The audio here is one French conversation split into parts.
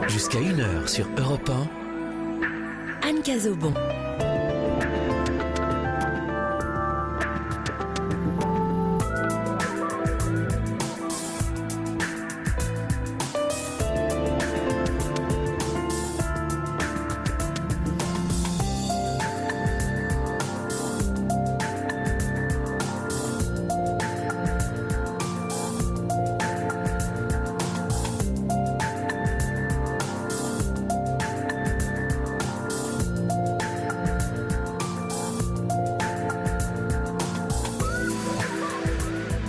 Jusqu'à 1h sur Europe 1. Anne Cazobon.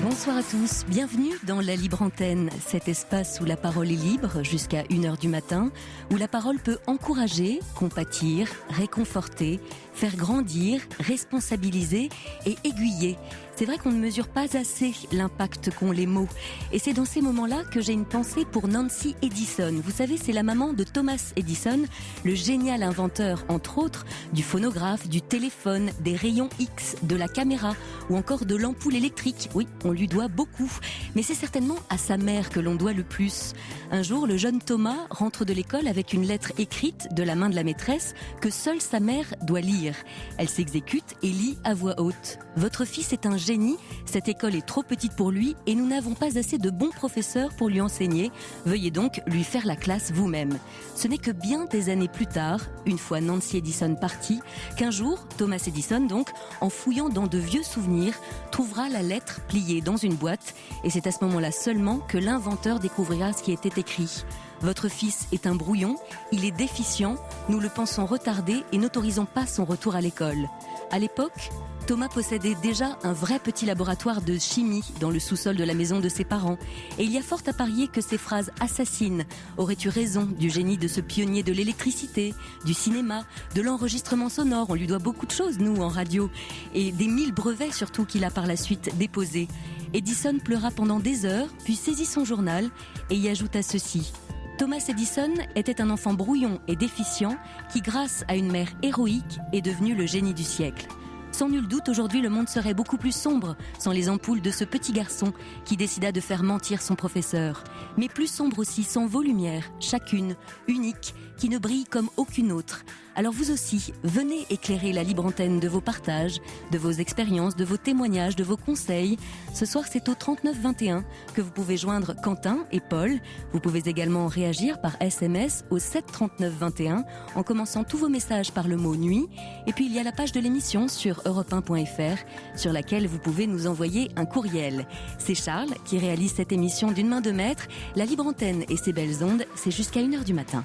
Bonsoir à tous, bienvenue dans la Libre Antenne, cet espace où la parole est libre jusqu'à 1h du matin, où la parole peut encourager, compatir, réconforter, faire grandir, responsabiliser et aiguiller. C'est vrai qu'on ne mesure pas assez l'impact qu'ont les mots. Et c'est dans ces moments-là que j'ai une pensée pour Nancy Edison. Vous savez, c'est la maman de Thomas Edison, le génial inventeur, entre autres, du phonographe, du téléphone, des rayons X, de la caméra ou encore de l'ampoule électrique. Oui, on lui doit beaucoup. Mais c'est certainement à sa mère que l'on doit le plus. Un jour, le jeune Thomas rentre de l'école avec une lettre écrite de la main de la maîtresse que seule sa mère doit lire. Elle s'exécute et lit à voix haute. « Votre fils est un génie, cette école est trop petite pour lui et nous n'avons pas assez de bons professeurs pour lui enseigner. Veuillez donc lui faire la classe vous-même. » Ce n'est que bien des années plus tard, une fois Nancy Edison partie, qu'un jour, Thomas Edison donc, en fouillant dans de vieux souvenirs, trouvera la lettre pliée dans une boîte et c'est à ce moment-là seulement que l'inventeur découvrira ce qui était écrit. Votre fils est un brouillon, il est déficient, nous le pensons retardé et n'autorisons pas son retour à l'école. À l'époque, Thomas possédait déjà un vrai petit laboratoire de chimie dans le sous-sol de la maison de ses parents. Et il y a fort à parier que ces phrases assassines auraient eu raison du génie de ce pionnier de l'électricité, du cinéma, de l'enregistrement sonore. On lui doit beaucoup de choses, nous, en radio. Et des 1000 brevets surtout qu'il a par la suite déposés. Edison pleura pendant des heures, puis saisit son journal et y ajouta ceci. Thomas Edison était un enfant brouillon et déficient qui, grâce à une mère héroïque, est devenu le génie du siècle. Sans nul doute, aujourd'hui, le monde serait beaucoup plus sombre sans les ampoules de ce petit garçon qui décida de faire mentir son professeur. Mais plus sombre aussi sans vos lumières, chacune, unique, qui ne brille comme aucune autre. Alors vous aussi, venez éclairer la libre antenne de vos partages, de vos expériences, de vos témoignages, de vos conseils. Ce soir, c'est au 39 21 que vous pouvez joindre Quentin et Paul. Vous pouvez également réagir par SMS au 7 39 21 en commençant tous vos messages par le mot nuit. Et puis il y a la page de l'émission sur europe1.fr sur laquelle vous pouvez nous envoyer un courriel. C'est Charles qui réalise cette émission d'une main de maître. La libre antenne et ses belles ondes, c'est jusqu'à 1h du matin.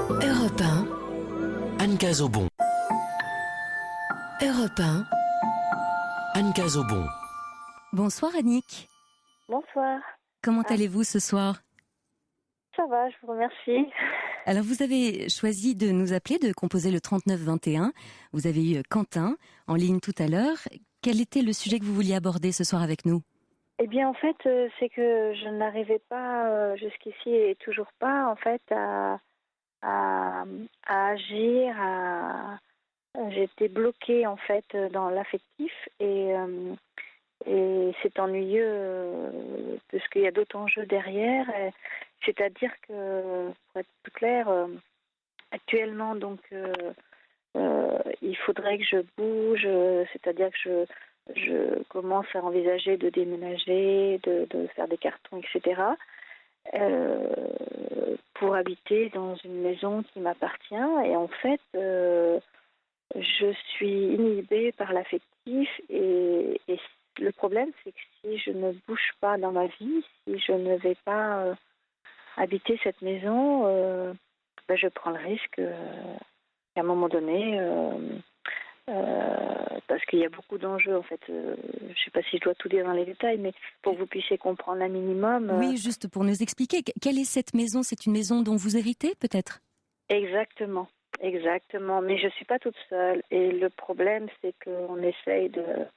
Europe 1. Anne Cazobon. Europe 1. Anne Cazobon. Bonsoir Annick. Bonsoir. Comment allez-vous ce soir ? Ça va, je vous remercie. Alors vous avez choisi de nous appeler, de composer le 39 21. Vous avez eu Quentin en ligne tout à l'heure. Quel était le sujet que vous vouliez aborder ce soir avec nous ? Eh bien, en fait, c'est que je n'arrivais pas jusqu'ici et toujours pas, en fait, à agir. J'étais bloquée, en fait, dans l'affectif et c'est ennuyeux parce qu'il y a d'autres enjeux derrière. C'est-à-dire que, pour être plus clair, actuellement, donc, il faudrait que je bouge, c'est-à-dire que je commence à envisager de déménager, de faire des cartons, etc., pour habiter dans une maison qui m'appartient. Et en fait, je suis inhibée par l'affectif et le problème, c'est que si je ne bouge pas dans ma vie, si je ne vais pas habiter cette maison, je prends le risque qu'à un moment donné... parce qu'il y a beaucoup d'enjeux en fait. Je ne sais pas si je dois tout dire dans les détails, mais pour que vous puissiez comprendre un minimum. Oui, juste pour nous expliquer, quelle est cette maison ? C'est une maison dont vous héritez peut-être ? Exactement. Mais je ne suis pas toute seule. Et le problème, c'est qu'on essaye de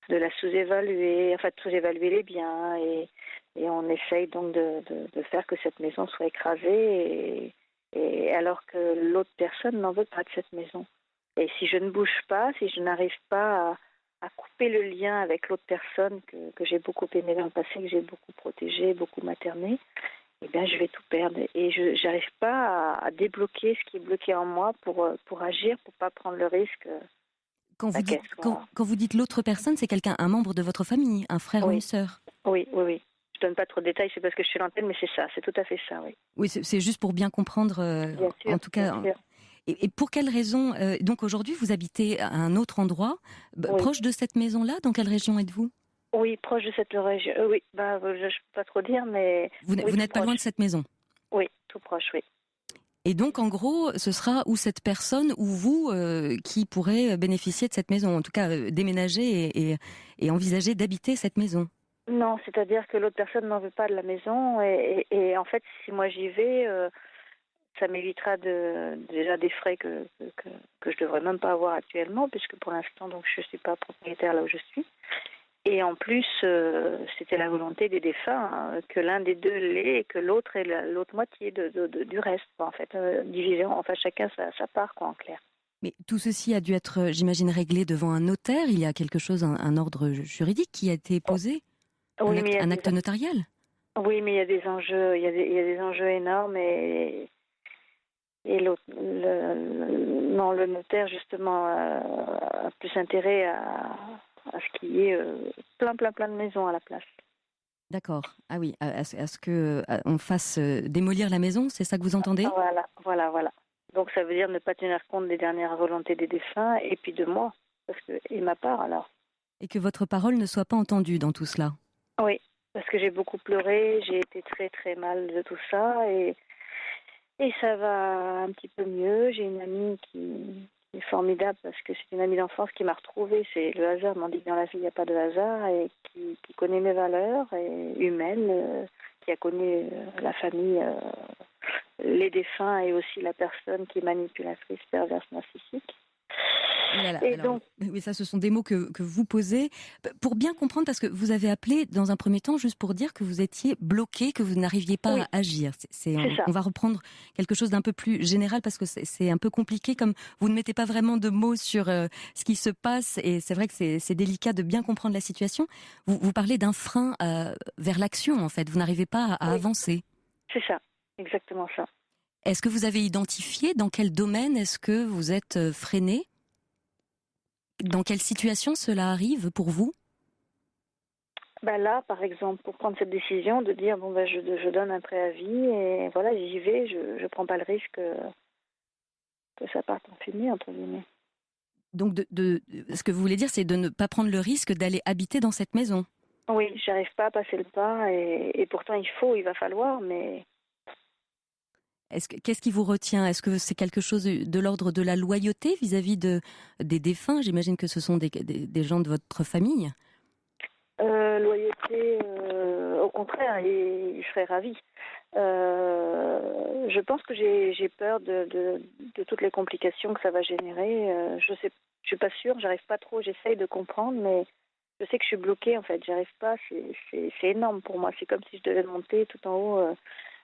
la sous-évaluer, enfin de sous-évaluer les biens, et on essaye donc de faire que cette maison soit écrasée, et alors que l'autre personne n'en veut pas de cette maison. Et si je ne bouge pas, si je n'arrive pas à couper le lien avec l'autre personne que j'ai beaucoup aimée dans le passé, que j'ai beaucoup protégée, beaucoup maternée, eh bien, je vais tout perdre. Et je n'arrive pas à débloquer ce qui est bloqué en moi pour agir, pour pas prendre le risque qu'elle soit... Quand vous dites l'autre personne, c'est quelqu'un, un membre de votre famille, un frère ou une Oui, sœur? oui, oui, oui. Je donne pas trop de détails, c'est parce que je suis l'antenne, mais c'est ça, c'est tout à fait ça, oui. Oui, c'est juste pour bien comprendre, Bien sûr, en tout bien cas. sûr. Et pour quelle raison donc aujourd'hui, vous habitez à un autre endroit, Oui. proche de cette maison-là? Dans quelle région êtes-vous? Oui, proche de cette région. Oui, je ne peux pas trop dire, mais oui, Vous tout n'êtes pas loin proche. de cette maison. Oui, tout proche, oui. Et donc, en gros, ce sera ou cette personne ou vous qui pourrez bénéficier de cette maison, en tout cas déménager et envisager d'habiter cette maison. Non, c'est-à-dire que l'autre personne n'en veut pas de la maison et en fait, si moi j'y vais, ça m'évitera déjà des frais que je devrais même pas avoir actuellement, puisque pour l'instant, donc je suis pas propriétaire là où je suis. Et en plus, c'était la volonté des défunts que l'un des deux l'ait et que l'autre ait l'autre moitié du reste, quoi, en fait, division, enfin chacun sa part, quoi, en clair. Mais tout ceci a dû être, j'imagine, réglé devant un notaire. Il y a quelque chose, un ordre juridique qui a été posé, Oui, mais il y a un acte notarial. oui, mais il y a des enjeux, il y a des enjeux énormes et non, le notaire justement a plus intérêt à ce qu'il y ait plein de maisons à la place. D'accord. Ah oui, à ce que on fasse démolir la maison, c'est ça que vous entendez? Voilà. Donc ça veut dire ne pas tenir compte des dernières volontés des défunts et puis de moi, et ma part alors. Et que votre parole ne soit pas entendue dans tout cela. Oui, parce que j'ai beaucoup pleuré, j'ai été très très mal de tout ça et ça va un petit peu mieux. J'ai une amie qui est formidable parce que c'est une amie d'enfance qui m'a retrouvée. C'est le hasard, m'en dit que dans la vie il n'y a pas de hasard et qui connaît mes valeurs et humaines, qui a connu la famille, les défunts et aussi la personne qui est manipulatrice, perverse, narcissique. Voilà, Et alors, donc, oui, ça, ce sont des mots que vous posez. Pour bien comprendre, parce que vous avez appelé dans un premier temps juste pour dire que vous étiez bloqué, que vous n'arriviez pas oui, à agir. c'est ça. On va reprendre quelque chose d'un peu plus général parce que c'est un peu compliqué, comme vous ne mettez pas vraiment de mots sur ce qui se passe, et c'est vrai que c'est délicat de bien comprendre la situation. Vous parlez d'un frein vers l'action, en fait. Vous n'arrivez pas à Oui, avancer. c'est ça, exactement ça. Est-ce que vous avez identifié dans quel domaine est-ce que vous êtes freiné? Dans quelle situation cela arrive pour vous? Là, par exemple, pour prendre cette décision de dire bon je donne un préavis et voilà, j'y vais, je prends pas le risque que ça parte en fumée entre guillemets. Donc, ce que vous voulez dire, c'est de ne pas prendre le risque d'aller habiter dans cette maison. Oui, j'arrive pas à passer le pas et pourtant il va falloir, mais Qu'est-ce qui vous retient? Est-ce que c'est quelque chose de l'ordre de la loyauté vis-à-vis des défunts? J'imagine que ce sont des gens de votre famille. loyauté, au contraire, il serait ravi. Je pense que j'ai peur de toutes les complications que ça va générer. Je suis pas sûre, j'arrive pas trop, j'essaye de comprendre, mais je sais que je suis bloquée en fait, j'arrive pas, c'est énorme pour moi, c'est comme si je devais monter tout en haut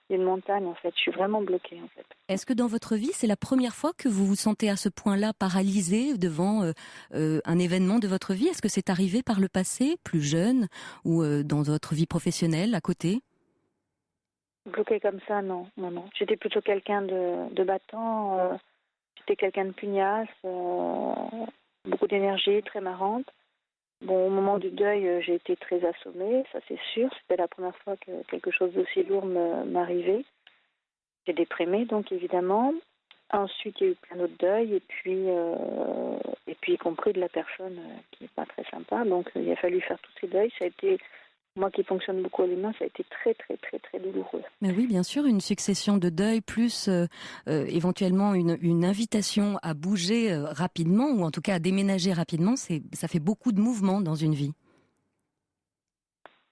d'une montagne en fait, je suis vraiment bloquée en fait. Est-ce que dans votre vie, c'est la première fois que vous vous sentez à ce point-là paralysé devant un événement de votre vie? Est-ce que c'est arrivé par le passé, plus jeune, ou dans votre vie professionnelle à côté? Bloquée comme ça, non. J'étais plutôt quelqu'un de battant, j'étais quelqu'un de pugnace, beaucoup d'énergie, très marrante. Bon, au moment du deuil, j'ai été très assommée, ça c'est sûr. C'était la première fois que quelque chose d'aussi lourd m'arrivait. J'ai déprimé, donc évidemment. Ensuite, il y a eu plein d'autres deuils, et puis y compris de la personne qui n'est pas très sympa. Donc, il a fallu faire tous ces deuils. Ça a été, moi qui fonctionne beaucoup à l'humain, ça a été très, très, très, très douloureux. Mais oui, bien sûr, une succession de deuils plus éventuellement une invitation à bouger rapidement, ou en tout cas à déménager rapidement, ça fait beaucoup de mouvements dans une vie.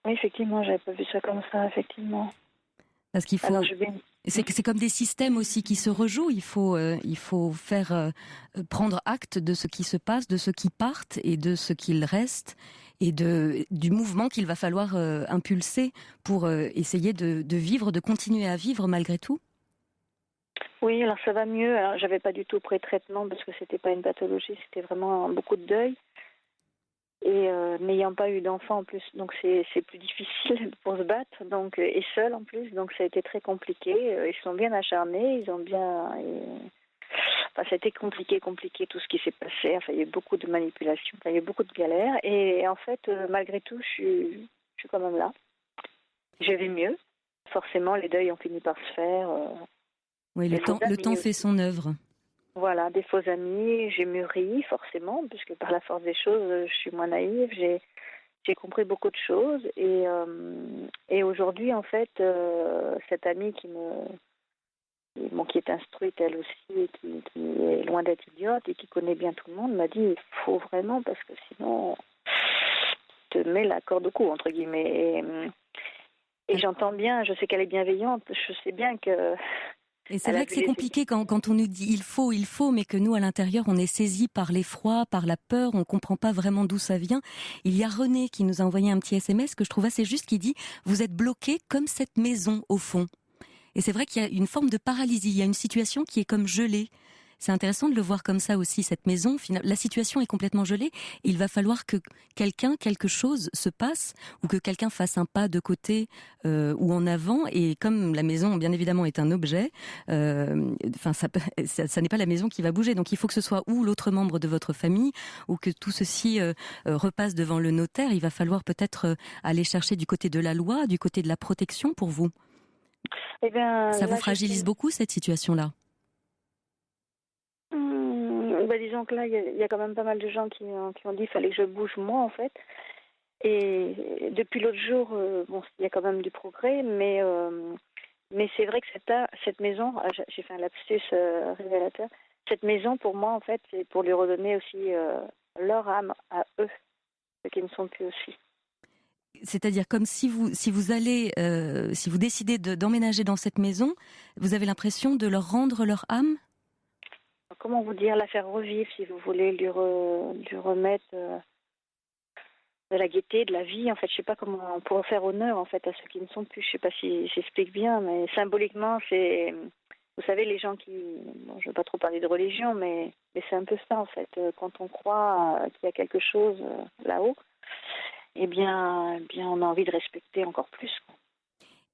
Oui, effectivement, j'avais pas vu ça comme ça, effectivement. Parce qu'il faut. Alors, C'est comme des systèmes aussi qui se rejouent. Il faut faire prendre acte de ce qui se passe, de ceux qui partent et de ce qu'il reste, et du mouvement qu'il va falloir impulser pour essayer de vivre, de continuer à vivre malgré tout. Oui, alors ça va mieux. Alors, j'avais pas du tout pré-traitement parce que c'était pas une pathologie, c'était vraiment beaucoup de deuil. Et n'ayant pas eu d'enfant en plus, donc c'est plus difficile pour se battre, donc et seul en plus, donc ça a été très compliqué. Ils sont bien acharnés, ils ont bien, enfin ça a été compliqué tout ce qui s'est passé. Enfin il y a eu beaucoup de manipulations, enfin, il y a eu beaucoup de galères. Et en fait malgré tout, je suis quand même là. Je vais mieux. Forcément, les deuils ont fini par se faire. Oui, Les faux le temps amis fait aussi. son œuvre. Voilà, des faux amis, j'ai mûri forcément, puisque par la force des choses, je suis moins naïve, j'ai compris beaucoup de choses et aujourd'hui en fait cette amie qui est instruite elle aussi et qui est loin d'être idiote et qui connaît bien tout le monde m'a dit il faut vraiment parce que sinon tu te mets la corde au cou entre guillemets et j'entends bien, je sais qu'elle est bienveillante, je sais bien que Et c'est elle a vrai que vu c'est les compliqué quand on nous dit il faut, mais que nous, à l'intérieur, on est saisi par l'effroi, par la peur, on comprend pas vraiment d'où ça vient. Il y a René qui nous a envoyé un petit SMS que je trouve assez juste, qui dit « Vous êtes bloqué comme cette maison, au fond ». Et c'est vrai qu'il y a une forme de paralysie, il y a une situation qui est comme gelée. C'est intéressant de le voir comme ça aussi, cette maison. La situation est complètement gelée. Il va falloir que quelque chose se passe, ou que quelqu'un fasse un pas de côté ou en avant. Et comme la maison, bien évidemment, est un objet, ça n'est pas la maison qui va bouger. Donc il faut que ce soit ou l'autre membre de votre famille, ou que tout ceci repasse devant le notaire. Il va falloir peut-être aller chercher du côté de la loi, du côté de la protection pour vous. eh bien, Ça vous là, fragilise beaucoup, cette situation-là? disons que là, il y a quand même pas mal de gens qui ont dit qu'il fallait que je bouge moi, en fait. Et depuis l'autre jour, bon, il y a quand même du progrès, mais c'est vrai que cette maison, j'ai fait un lapsus révélateur, cette maison, pour moi, en fait, c'est pour lui redonner aussi leur âme à eux, ceux qui ne sont plus aussi. C'est-à-dire comme si vous décidez d'emménager dans cette maison, vous avez l'impression de leur rendre leur âme? Comment vous dire, la faire revivre, si vous voulez, lui remettre de la gaieté, de la vie. En fait, je sais pas comment on pourrait faire honneur en fait à ceux qui ne sont plus. Je sais pas si j'explique bien, mais symboliquement, c'est, vous savez, les gens qui, bon, je veux pas trop parler de religion, mais c'est un peu ça en fait. Quand on croit qu'il y a quelque chose là-haut, eh bien, on a envie de respecter encore plus.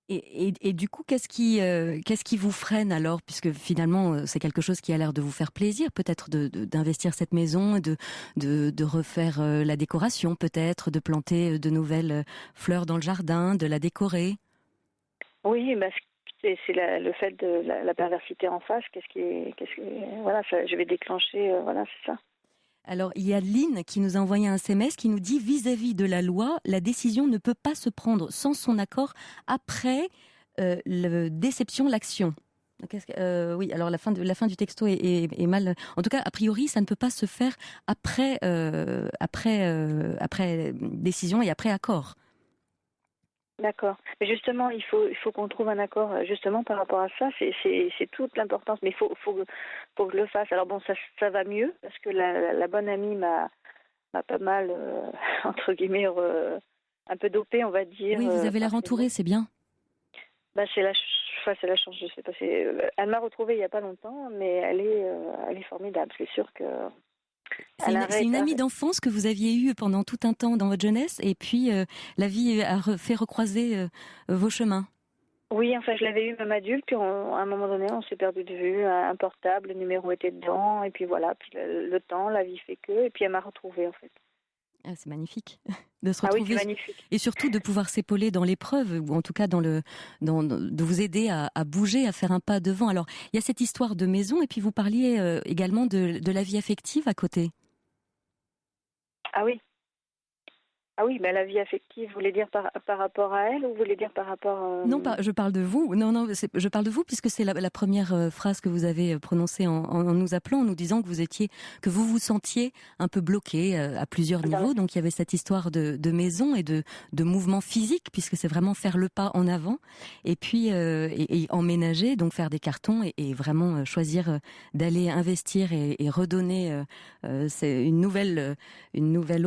Et du coup, qu'est-ce qui vous freine alors, puisque finalement c'est quelque chose qui a l'air de vous faire plaisir, peut-être d'investir cette maison, de refaire la décoration, peut-être de planter de nouvelles fleurs dans le jardin, de la décorer. Oui, bah, c'est le fait de la perversité en face. Voilà, je vais déclencher. Voilà, c'est ça. Alors, il y a Lynn qui nous a envoyé un SMS qui nous dit vis-à-vis de la loi, la décision ne peut pas se prendre sans son accord après la déception, l'action. Oui, alors la fin du texto est mal. En tout cas, a priori, ça ne peut pas se faire après décision et après accord. D'accord. Mais justement, il faut qu'on trouve un accord justement par rapport à ça. C'est toute l'importance. Mais faut que je le fasse. Alors bon, ça va mieux parce que la bonne amie m'a pas mal entre guillemets un peu dopée, on va dire. Oui, vous avez par l'air ses mots. entourée, c'est bien. Bah c'est la chance. Je sais pas. Elle m'a retrouvée il y a pas longtemps, mais elle est formidable. C'est sûr que C'est une amie d'enfance que vous aviez eue pendant tout un temps dans votre jeunesse, et puis la vie a fait recroiser vos chemins. Oui, enfin, je l'avais eu même adulte, puis à un moment donné, on s'est perdu de vue, un portable, le numéro était dedans, et puis voilà, puis le temps, la vie fait que, et puis elle m'a retrouvée en fait. Ah, c'est magnifique de se Ah oui, c'est retrouver magnifique. et surtout de pouvoir s'épauler dans l'épreuve, ou en tout cas de vous aider à bouger, à faire un pas devant. Alors, il y a cette histoire de maison, et puis vous parliez également de la vie affective à côté. Ah oui. Ah oui, mais la vie affective, vous voulez dire par rapport à elle ou vous voulez dire par rapport... Non, pas, je parle de vous. Non, je parle de vous puisque c'est la première phrase que vous avez prononcée en nous appelant, en nous disant que vous vous sentiez un peu bloqué à plusieurs niveaux. Donc il y avait cette histoire de maison et de mouvement physique, puisque c'est vraiment faire le pas en avant, et puis et emménager, donc faire des cartons et vraiment choisir d'aller investir et redonner c'est une nouvelle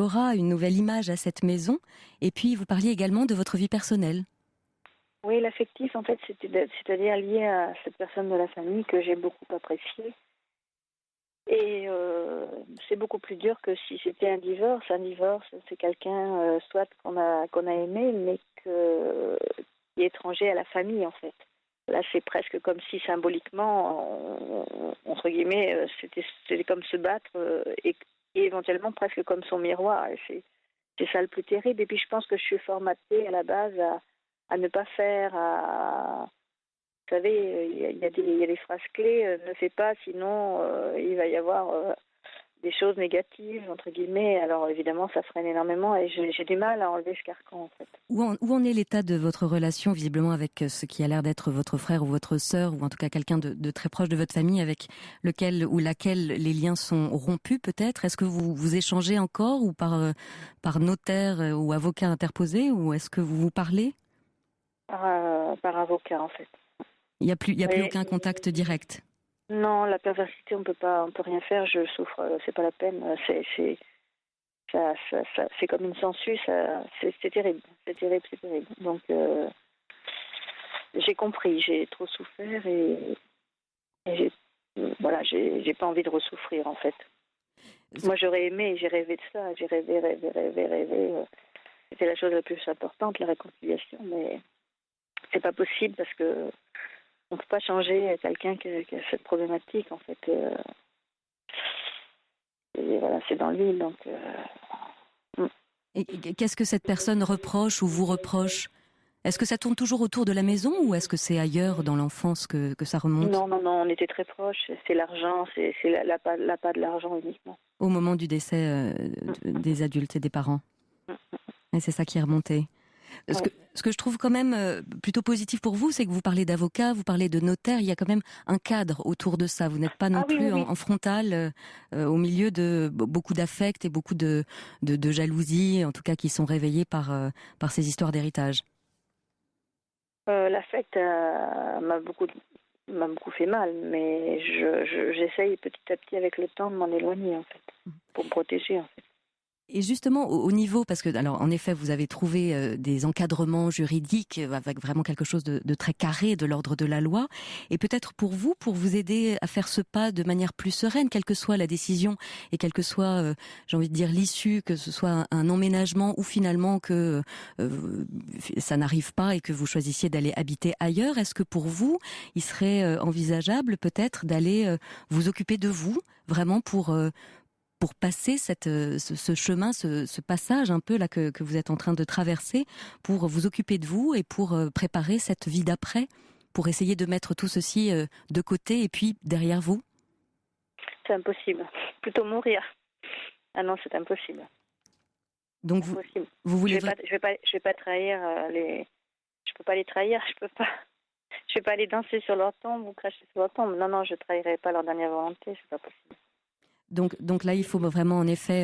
aura, une nouvelle image à cette maison. Et puis vous parliez également de votre vie personnelle. Oui, l'affectif, en fait, c'est-à-dire lié à cette personne de la famille que j'ai beaucoup appréciée Et c'est beaucoup plus dur que si c'était un divorce. Un divorce, c'est quelqu'un soit qu'on a aimé, mais qui est étranger à la famille en fait. Là, c'est presque comme si symboliquement, entre guillemets, c'était comme se battre et éventuellement presque comme son miroir. Et c'est ça le plus terrible. Et puis je pense que je suis formatée à la base à ne pas faire, vous savez, il y a des phrases clés, ne fais pas, sinon il va y avoir des choses négatives, entre guillemets. Alors évidemment, ça freine énormément et j'ai du mal à enlever ce carcan, en fait. Où en est l'état de votre relation, visiblement, avec ce qui a l'air d'être votre frère ou votre sœur, ou en tout cas quelqu'un de très proche de votre famille, avec lequel ou laquelle les liens sont rompus, peut-être? Est-ce que vous échangez encore, ou par notaire ou avocat interposé, ou est-ce que vous vous parlez? Par avocat, en fait. Il y a plus Mais aucun contact direct? non, la perversité, on peut rien faire. Je souffre, c'est pas la peine. C'est comme une sangsue. C'est terrible, c'est terrible, c'est terrible. Donc j'ai compris, j'ai trop souffert et j'ai pas envie de ressouffrir en fait. Moi j'aurais aimé, j'ai rêvé de ça, j'ai rêvé. C'était la chose la plus importante, la réconciliation, mais c'est pas possible parce que on peut pas changer quelqu'un qui a cette problématique en fait. Et voilà, c'est dans lui donc. Et qu'est-ce que cette personne reproche ou vous reproche? Est-ce que ça tourne toujours autour de la maison, ou est-ce que c'est ailleurs dans l'enfance que ça remonte? Non, on était très proches. C'est l'argent, c'est l'appât de l'argent uniquement. Au moment du décès des adultes et des parents. Et c'est ça qui est remonté. Ouais. Ce que je trouve quand même plutôt positif pour vous, c'est que vous parlez d'avocat, vous parlez de notaire, il y a quand même un cadre autour de ça. Vous n'êtes pas non plus Oui. en frontal, au milieu de beaucoup d'affect et beaucoup de jalousie, en tout cas qui sont réveillés par ces histoires d'héritage. L'affect m'a beaucoup fait mal, mais j'essaye petit à petit avec le temps de m'en éloigner en fait, pour me protéger en fait. Et justement, au niveau, parce que, alors, en effet, vous avez trouvé des encadrements juridiques avec vraiment quelque chose de très carré, de l'ordre de la loi. Et peut-être pour vous aider à faire ce pas de manière plus sereine, quelle que soit la décision et quelle que soit, j'ai envie de dire, l'issue, que ce soit un emménagement ou finalement que ça n'arrive pas et que vous choisissiez d'aller habiter ailleurs, est-ce que pour vous, il serait envisageable peut-être d'aller vous occuper de vous, vraiment pour passer ce chemin, ce passage un peu là que vous êtes en train de traverser, pour vous occuper de vous et pour préparer cette vie d'après, pour essayer de mettre tout ceci de côté et puis derrière vous? C'est impossible. Plutôt mourir. Ah non, c'est impossible. Donc impossible. Vous voulez je vais pas trahir je peux pas les trahir, je vais pas aller danser sur leur tombe ou cracher sur leur tombe. Non, je trahirai pas leur dernière volonté, c'est pas possible. Donc là, il faut vraiment, en effet,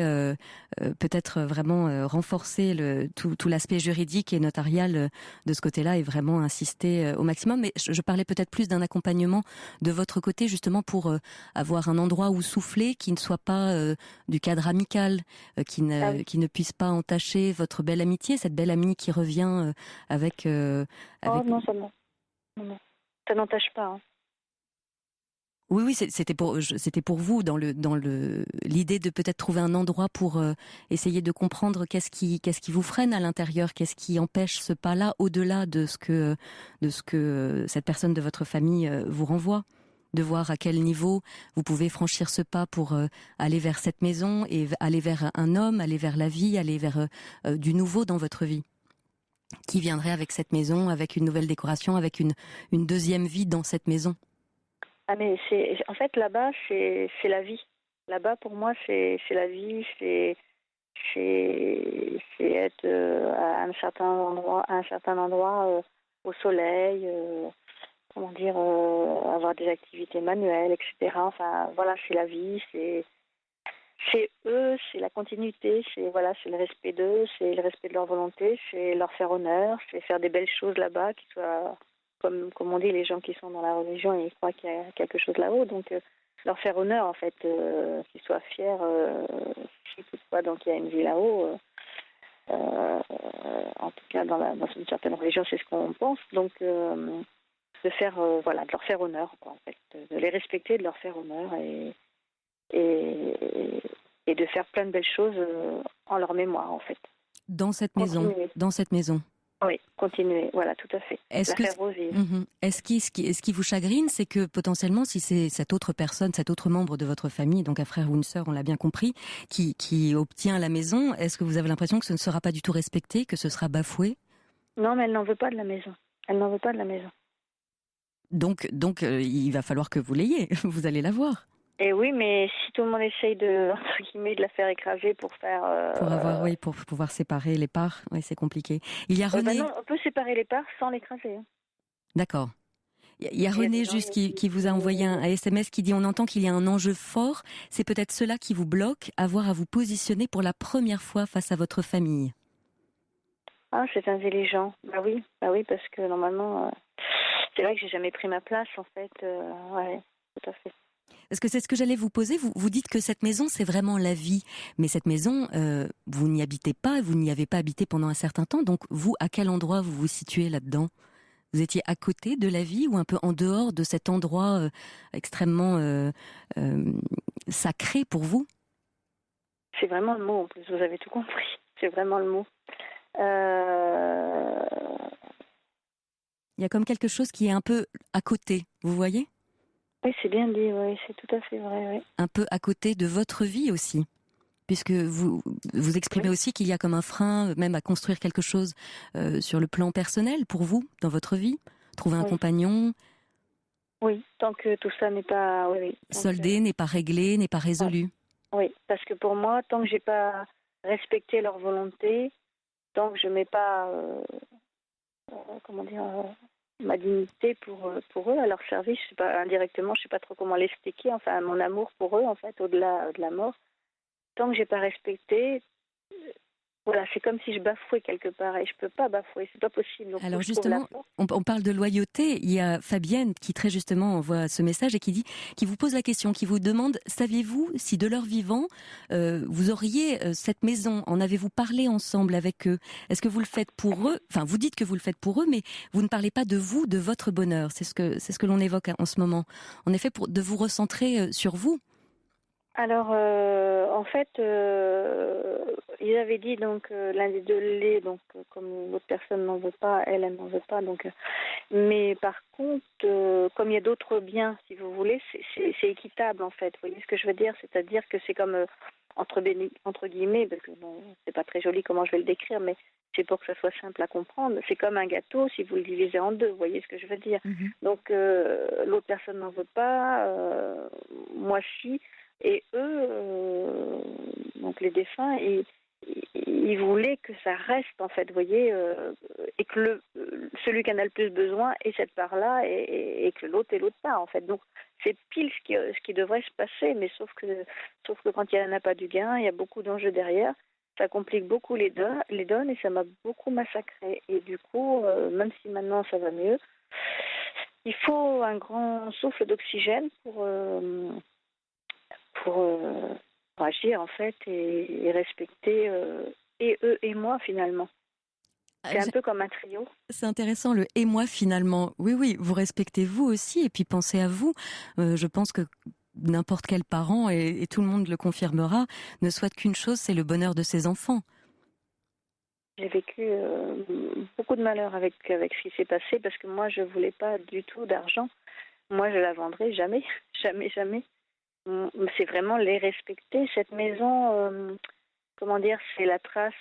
peut-être vraiment renforcer tout l'aspect juridique et notarial de ce côté-là et vraiment insister au maximum. Mais je parlais peut-être plus d'un accompagnement de votre côté, justement pour avoir un endroit où souffler qui ne soit pas du cadre amical, qui ne puisse pas entacher votre belle amitié, cette belle amie qui revient avec... Oh non, ça n'entache pas. Hein. Oui, c'était pour vous dans l'idée de peut-être trouver un endroit pour essayer de comprendre qu'est-ce qui vous freine à l'intérieur, qu'est-ce qui empêche ce pas-là au-delà de ce que cette personne de votre famille vous renvoie, de voir à quel niveau vous pouvez franchir ce pas pour aller vers cette maison et aller vers un homme, aller vers la vie, aller vers du nouveau dans votre vie, qui viendrait avec cette maison, avec une nouvelle décoration, avec une deuxième vie dans cette maison. Ah mais en fait là-bas c'est la vie. Là-bas pour moi c'est la vie, c'est être à un certain endroit au soleil, comment dire, avoir des activités manuelles, etc. Enfin voilà, c'est la vie, c'est eux, c'est la continuité, c'est le respect d'eux, c'est le respect de leur volonté, c'est leur faire honneur, c'est faire des belles choses là-bas qui soient comme on dit, les gens qui sont dans la religion, ils croient qu'il y a quelque chose là-haut, donc leur faire honneur en fait, qu'ils soient fiers, si toutefois donc il y a une vie là-haut, en tout cas dans une certaine religion c'est ce qu'on pense, donc de faire de leur faire honneur quoi, en fait, de les respecter, de leur faire honneur et et, et de faire plein de belles choses en leur mémoire, en fait. Dans cette maison. Continuer. Dans cette maison. Oui, continuer, voilà, tout à fait. Est-ce que faire revivre. ce qui vous chagrine, c'est que potentiellement, si c'est cette autre personne, cet autre membre de votre famille, donc un frère ou une sœur, on l'a bien compris, qui obtient la maison, est-ce que vous avez l'impression que ce ne sera pas du tout respecté, que ce sera bafoué? Non, mais elle n'en veut pas de la maison. Elle n'en veut pas de la maison. Donc, il va falloir que vous l'ayez. Vous allez la voir. Et oui, mais si tout le monde essaye entre guillemets, de la faire écraser pour faire... Pour pouvoir séparer les parts, oui, c'est compliqué. Il y a René... non, on peut séparer les parts sans l'écraser. Hein. D'accord. Il y a René juste qui vous a envoyé un SMS qui dit: on entend qu'il y a un enjeu fort. C'est peut-être cela qui vous bloque, avoir à vous positionner pour la première fois face à votre famille. Ah, c'est intelligent. Bah oui, parce que normalement, c'est vrai que j'ai jamais pris ma place, en fait. Ouais, tout à fait. Parce que c'est ce que j'allais vous poser. Vous dites que cette maison, c'est vraiment la vie. Mais cette maison, vous n'y habitez pas, vous n'y avez pas habité pendant un certain temps. Donc vous, à quel endroit vous vous situez là-dedans? Vous étiez à côté de la vie ou un peu en dehors de cet endroit extrêmement sacré pour vous? C'est vraiment le mot, en plus, vous avez tout compris. C'est vraiment le mot. Il y a comme quelque chose qui est un peu à côté, vous voyez? Oui, c'est bien dit, oui, c'est tout à fait vrai. Oui. Un peu à côté de votre vie aussi, puisque vous exprimez aussi qu'il y a comme un frein, même à construire quelque chose sur le plan personnel pour vous, dans votre vie, trouver un compagnon. Oui, tant que tout ça n'est pas... soldé, n'est pas réglé, n'est pas résolu. Oui, parce que pour moi, tant que j'ai pas respecté leur volonté, tant que je mets pas... ma dignité pour eux, à leur service, je sais pas, indirectement, je sais pas trop comment l'expliquer, enfin mon amour pour eux, en fait, au-delà de la mort, tant que j'ai pas respecté, voilà, c'est comme si je bafouais quelque part et je peux pas bafouer, c'est pas possible. Donc, alors justement, on parle de loyauté. Il y a Fabienne qui très justement envoie ce message et qui vous pose la question, qui vous demande: saviez-vous si de leur vivant vous auriez cette maison? En avez-vous parlé ensemble avec eux? Est-ce que vous le faites pour eux? Enfin, vous dites que vous le faites pour eux, mais vous ne parlez pas de vous, de votre bonheur. C'est ce que l'on évoque en ce moment. En effet, de vous recentrer sur vous. Alors, en fait, ils avaient dit donc l'un des deux l'est, donc comme l'autre personne n'en veut pas, elle n'en veut pas, donc. Mais par contre, comme il y a d'autres biens, si vous voulez, c'est équitable en fait. Vous voyez ce que je veux dire? C'est-à-dire que c'est comme entre guillemets, parce que bon, c'est pas très joli comment je vais le décrire, mais c'est pour que ça soit simple à comprendre. C'est comme un gâteau si vous le divisez en deux. Vous voyez ce que je veux dire? Donc l'autre personne n'en veut pas, moi si. Et eux, donc les défunts, ils voulaient que ça reste, en fait, vous voyez, et que celui qui en a le plus besoin ait cette part-là et que l'autre ait l'autre part, en fait. Donc, c'est pile ce qui devrait se passer, mais sauf que quand il n'y en a pas du gain, il y a beaucoup d'enjeux derrière. Ça complique beaucoup les donnes et ça m'a beaucoup massacrée. Et du coup, même si maintenant ça va mieux, il faut un grand souffle d'oxygène pour agir en fait et respecter et eux et moi finalement. C'est un peu comme un trio. C'est intéressant le « et moi » finalement. Oui, vous respectez vous aussi et puis pensez à vous. Je pense que n'importe quel parent, et tout le monde le confirmera, ne souhaite qu'une chose, c'est le bonheur de ses enfants. J'ai vécu beaucoup de malheur avec ce qui s'est passé parce que moi je voulais pas du tout d'argent. Moi je la vendrai jamais, jamais, jamais. C'est vraiment les respecter. Cette maison, c'est la trace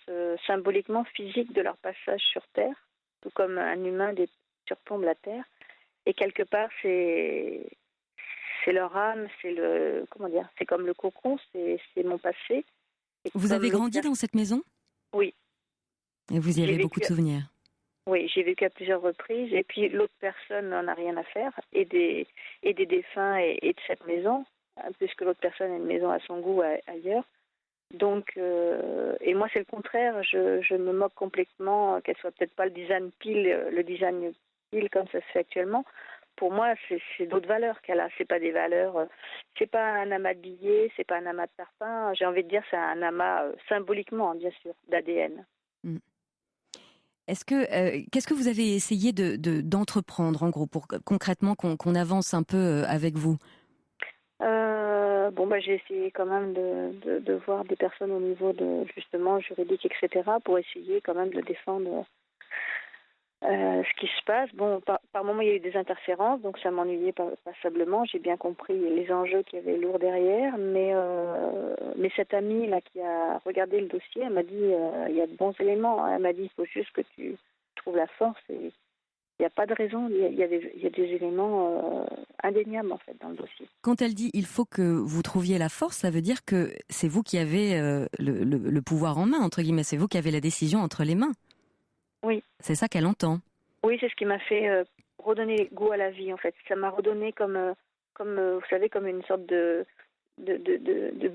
symboliquement physique de leur passage sur Terre, tout comme un humain surplombe la Terre. Et quelque part, c'est leur âme, c'est comme le cocon, c'est mon passé. Vous avez grandi dans cette maison? Oui. Et vous y avez beaucoup de souvenirs? Oui, j'ai vécu à plusieurs reprises. Et puis l'autre personne n'en a rien à faire, et des défunts et de cette maison, puisque l'autre personne a une maison à son goût ailleurs. Donc, et moi c'est le contraire, je me moque complètement qu'elle soit peut-être pas le design pile comme ça se fait actuellement. Pour moi, c'est d'autres valeurs qu'elle a. C'est pas des valeurs, c'est pas un amas de billets, c'est pas un amas de parfums. J'ai envie de dire c'est un amas symboliquement, bien sûr, d'ADN. Qu'est-ce que vous avez essayé d'entreprendre en gros pour concrètement qu'on avance un peu avec vous? j'ai essayé quand même de voir des personnes au niveau de justement juridique, etc., pour essayer quand même de défendre ce qui se passe. Bon, par moment, il y a eu des interférences, donc ça m'ennuyait passablement. J'ai bien compris les enjeux qu'il y avait lourds derrière, mais cette amie là qui a regardé le dossier, elle m'a dit il y a de bons éléments. Elle m'a dit il faut juste que tu trouves la force et il n'y a pas de raison. Il y a des éléments indéniables en fait dans le dossier. Quand elle dit il faut que vous trouviez la force, ça veut dire que c'est vous qui avez le pouvoir en main, entre guillemets, c'est vous qui avez la décision entre les mains. Oui. C'est ça qu'elle entend. Oui, c'est ce qui m'a fait redonner goût à la vie, en fait. Ça m'a redonné comme vous savez, comme une sorte de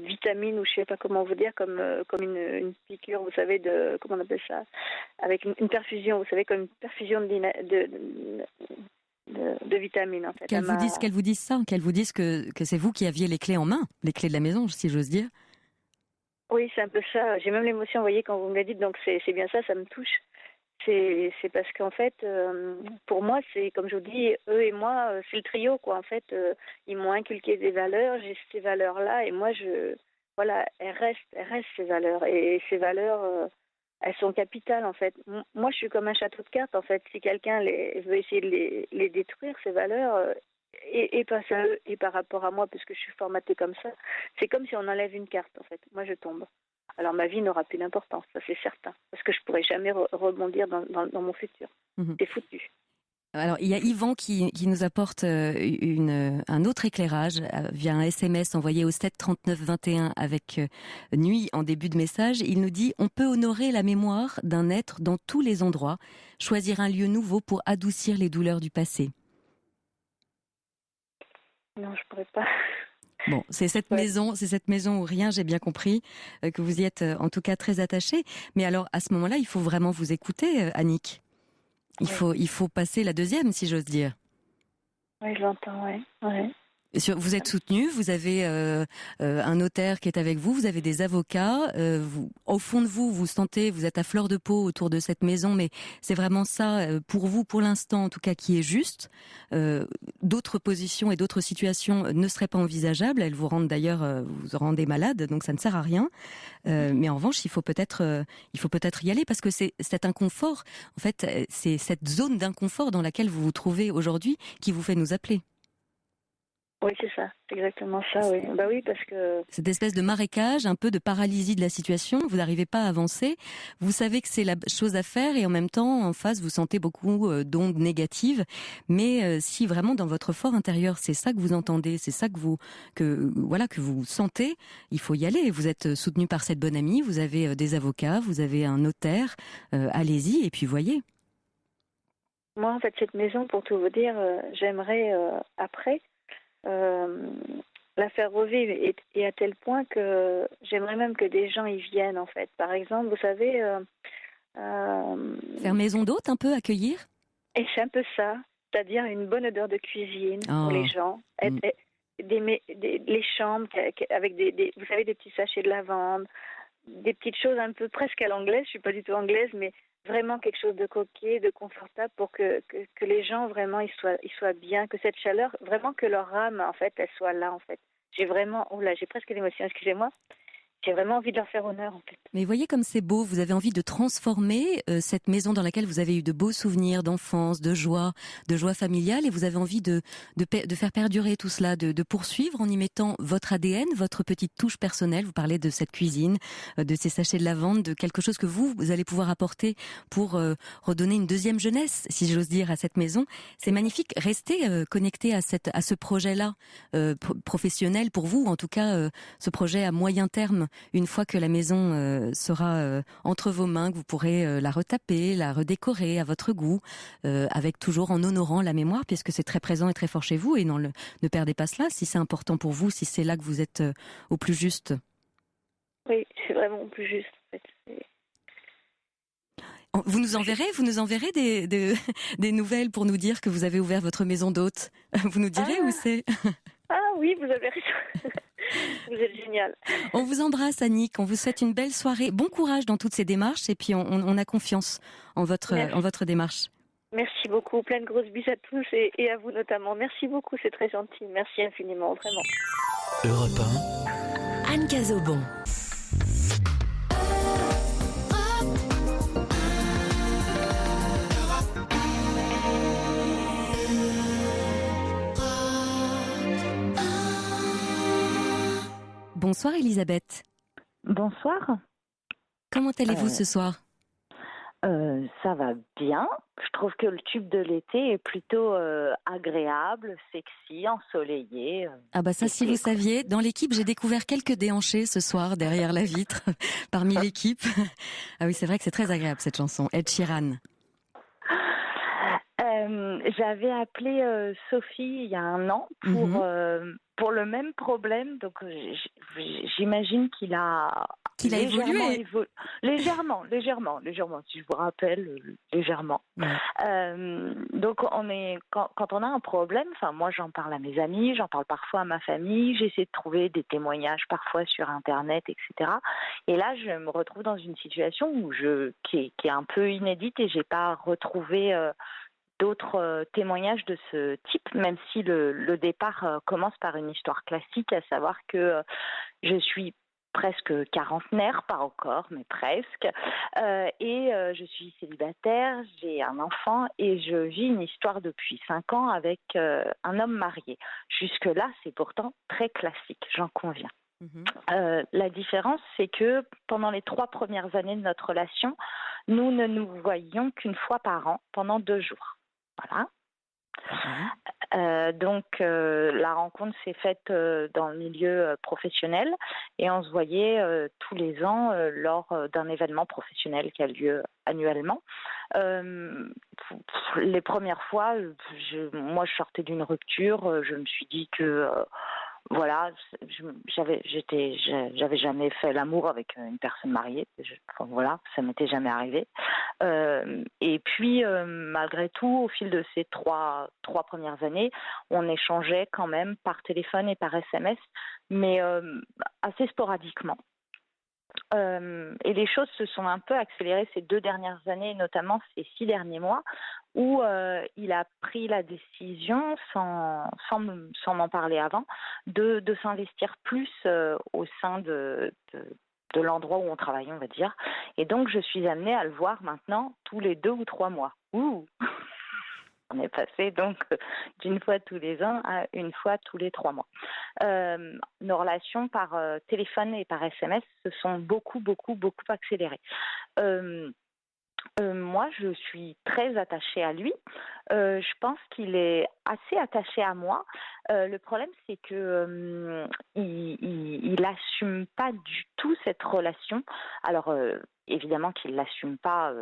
vitamine, ou je sais pas comment vous dire, comme une piqûre, vous savez, comment on appelle ça, avec une perfusion, vous savez, comme une perfusion de vitamines, en fait. Qu'elle vous dise ça, qu'elle vous dise que c'est vous qui aviez les clés en main, les clés de la maison, si j'ose dire. Oui, c'est un peu ça. J'ai même l'émotion, vous voyez, quand vous me l'avez dit, donc c'est bien ça me touche. C'est parce qu'en fait, pour moi, c'est comme je vous dis, eux et moi, c'est le trio, quoi. En fait, ils m'ont inculqué des valeurs, j'ai ces valeurs-là, et moi, elles restent ces valeurs. Et ces valeurs, elles sont capitales, en fait. Moi, je suis comme un château de cartes, en fait. Si quelqu'un veut essayer de les détruire, ces valeurs, et pas à eux, et par rapport à moi, parce que je suis formatée comme ça, c'est comme si on enlève une carte, en fait. Moi, je tombe. Alors ma vie n'aura plus d'importance, ça c'est certain, parce que je pourrai jamais rebondir dans mon futur. C'est foutu. Alors il y a Yvan qui nous apporte un autre éclairage via un SMS envoyé au 7 39 21 avec nuit en début de message. Il nous dit: on peut honorer la mémoire d'un être dans tous les endroits, choisir un lieu nouveau pour adoucir les douleurs du passé. Non, je pourrais pas. Bon, c'est cette maison ou rien, j'ai bien compris que vous y êtes en tout cas très attachée. Mais alors, à ce moment-là, il faut vraiment vous écouter, Annick. Il faut passer la deuxième, si j'ose dire. Oui, je l'entends, oui. Vous êtes soutenu, vous avez un notaire qui est avec vous, vous avez des avocats. Au fond de vous, vous sentez, vous êtes à fleur de peau autour de cette maison, mais c'est vraiment ça, pour vous, pour l'instant, en tout cas, qui est juste. D'autres positions et d'autres situations ne seraient pas envisageables. Elles vous rendent d'ailleurs, vous rendez malade, donc ça ne sert à rien. Mais en revanche, il faut peut-être y aller, parce que c'est cet inconfort, en fait, c'est cette zone d'inconfort dans laquelle vous vous trouvez aujourd'hui qui vous fait nous appeler. Oui, c'est ça, c'est exactement ça, oui. Bah oui, parce que... Cette espèce de marécage, un peu de paralysie de la situation, vous n'arrivez pas à avancer, vous savez que c'est la chose à faire et en même temps, en face, vous sentez beaucoup d'ondes négatives. Mais si vraiment dans votre fort intérieur, c'est ça que vous entendez, c'est ça que vous sentez, il faut y aller. Vous êtes soutenu par cette bonne amie, vous avez des avocats, vous avez un notaire, allez-y et puis voyez. Moi, en fait, cette maison, pour tout vous dire, j'aimerais après... la faire revivre et à tel point que j'aimerais même que des gens y viennent, en fait. Par exemple, vous savez... faire maison d'hôte un peu, accueillir. Et c'est un peu ça, c'est-à-dire une bonne odeur de cuisine pour les gens. Les chambres avec vous savez, des petits sachets de lavande, des petites choses un peu presque à l'anglaise. Je suis pas du tout anglaise, mais vraiment quelque chose de coquet, de confortable pour que les gens vraiment ils soient bien, que cette chaleur, vraiment que leur âme en fait elle soit là en fait. J'ai vraiment, j'ai presque l'émotion, excusez-moi. J'ai vraiment envie de leur faire honneur, en fait. Mais voyez comme c'est beau, vous avez envie de transformer cette maison dans laquelle vous avez eu de beaux souvenirs d'enfance, de joie familiale, et vous avez envie de faire perdurer tout cela, de poursuivre en y mettant votre ADN, votre petite touche personnelle. Vous parlez de cette cuisine, de ces sachets de lavande, de quelque chose que vous allez pouvoir apporter pour redonner une deuxième jeunesse, si j'ose dire, à cette maison. C'est magnifique. Restez connecté à ce projet-là, professionnel pour vous, en tout cas ce projet à moyen terme. Une fois que la maison sera entre vos mains, que vous pourrez la retaper, la redécorer à votre goût, avec toujours en honorant la mémoire, puisque c'est très présent et très fort chez vous, et ne perdez pas cela, si c'est important pour vous, si c'est là que vous êtes au plus juste. Oui, c'est vraiment au plus juste, en fait. Vous nous enverrez des nouvelles pour nous dire que vous avez ouvert votre maison d'hôte. Vous nous direz où c'est? Ah oui, vous avez raison. Vous êtes génial. On vous embrasse, Annick. On vous souhaite une belle soirée. Bon courage dans toutes ces démarches. Et puis, on a confiance en votre démarche. Merci beaucoup. Plein de grosses bises à tous et à vous notamment. Merci beaucoup, c'est très gentil. Merci infiniment, vraiment. Europe 1, Anne Cazobon. Bonsoir Elisabeth. Bonsoir. Comment allez-vous ce soir ? Ça va bien. Je trouve que le tube de l'été est plutôt agréable, sexy, ensoleillé. Ah bah ça, si vous saviez, dans l'équipe, j'ai découvert quelques déhanchés ce soir derrière la vitre, parmi l'équipe. Ah oui, c'est vrai que c'est très agréable cette chanson, Ed Sheeran. J'avais appelé Sophie il y a un an pour le même problème. Donc j'imagine qu'il a évolué. Légèrement, si je vous rappelle, légèrement. Ouais. Donc quand on a un problème, enfin moi j'en parle à mes amis, j'en parle parfois à ma famille, j'essaie de trouver des témoignages parfois sur internet, etc. Et là je me retrouve dans une situation qui est un peu inédite et j'ai pas retrouvé d'autres témoignages de ce type, même si le départ commence par une histoire classique, à savoir que je suis presque quarantenaire, pas encore, mais presque, et je suis célibataire, j'ai un enfant et je vis une histoire depuis 5 ans avec un homme marié. Jusque-là, c'est pourtant très classique, j'en conviens. La différence, c'est que pendant les 3 premières années de notre relation, nous ne nous voyions qu'une fois par an pendant 2 jours. Voilà. Donc la rencontre s'est faite dans le milieu professionnel et on se voyait tous les ans lors d'un événement professionnel qui a lieu annuellement. Les premières fois, moi je sortais d'une rupture, je me suis dit que voilà, j'avais jamais fait l'amour avec une personne mariée. Voilà, ça m'était jamais arrivé. Et puis, malgré tout, au fil de ces trois premières années, on échangeait quand même par téléphone et par SMS, mais assez sporadiquement. Et les choses se sont un peu accélérées ces 2 dernières années, notamment ces 6 derniers mois, où il a pris la décision, sans m'en parler avant, de s'investir plus au sein de l'endroit où on travaille, on va dire. Et donc, je suis amenée à le voir maintenant tous les 2 ou 3 mois. Ouh. On est passé donc d'une fois tous les ans à une fois tous les 3 mois. Nos relations par téléphone et par SMS se sont beaucoup accélérées. Moi, je suis très attachée à lui. Je pense qu'il est assez attaché à moi. Le problème, c'est que il assume pas du tout cette relation. Alors, évidemment qu'il l'assume pas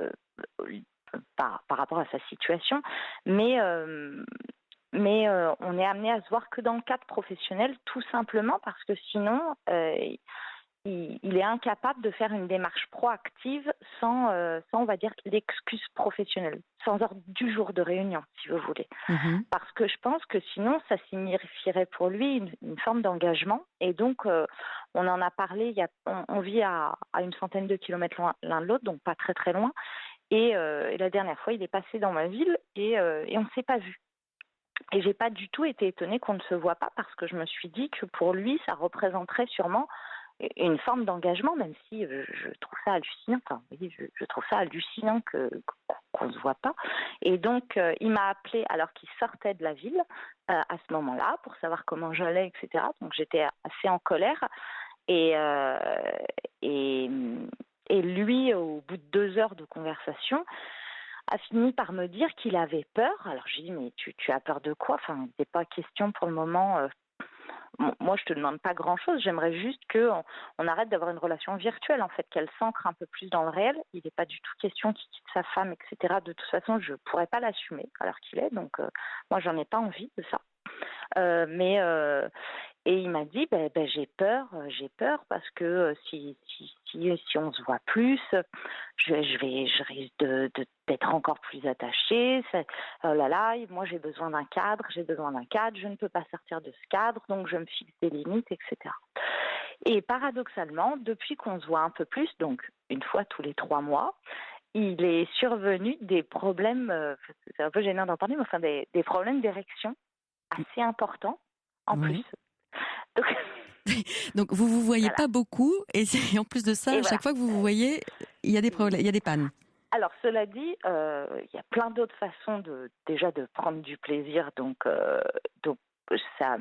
par rapport à sa situation, mais on est amené à se voir que dans le cadre professionnel, tout simplement parce que sinon, il est incapable de faire une démarche proactive sans on va dire, l'excuse professionnelle, sans ordre du jour de réunion, si vous voulez. Parce que je pense que sinon, ça signifierait pour lui une forme d'engagement. Et donc, on en a parlé, on vit à une centaine de kilomètres l'un de l'autre, donc pas très très loin. Et la dernière fois, il est passé dans ma ville et on ne s'est pas vu. Et j'ai pas du tout été étonnée qu'on ne se voit pas parce que je me suis dit que pour lui, ça représenterait sûrement une forme d'engagement, même si je trouve ça hallucinant. Enfin, oui, je trouve ça hallucinant qu'on ne se voit pas. Et donc, il m'a appelé alors qu'il sortait de la ville à ce moment-là pour savoir comment j'allais, etc. Donc, j'étais assez en colère. Et lui, au bout de 2 heures de conversation, a fini par me dire qu'il avait peur. Alors j'ai dit, mais tu as peur de quoi? Enfin, il n'était pas question pour le moment. Moi, je te demande pas grand-chose. J'aimerais juste qu'on arrête d'avoir une relation virtuelle, en fait, qu'elle s'ancre un peu plus dans le réel. Il n'est pas du tout question qu'il quitte sa femme, etc. De toute façon, je pourrais pas l'assumer alors qu'il est. Donc, moi, j'en ai pas envie de ça. Et il m'a dit, j'ai peur parce que si on se voit plus, je risque d'être encore plus attachée. Oh là là, moi j'ai besoin d'un cadre, je ne peux pas sortir de ce cadre, donc je me fixe des limites, etc. Et paradoxalement, depuis qu'on se voit un peu plus, donc une fois tous les 3 mois, il est survenu des problèmes, c'est un peu gênant d'en parler, mais enfin des problèmes d'érection assez importants en Ouais. plus. Donc, Donc vous voyez voilà. pas beaucoup et en plus de ça, Et à voilà. chaque fois que vous vous voyez, il y a des problèmes, il y a des pannes. Alors, cela dit, il y a plein d'autres façons déjà de prendre du plaisir. Donc ça,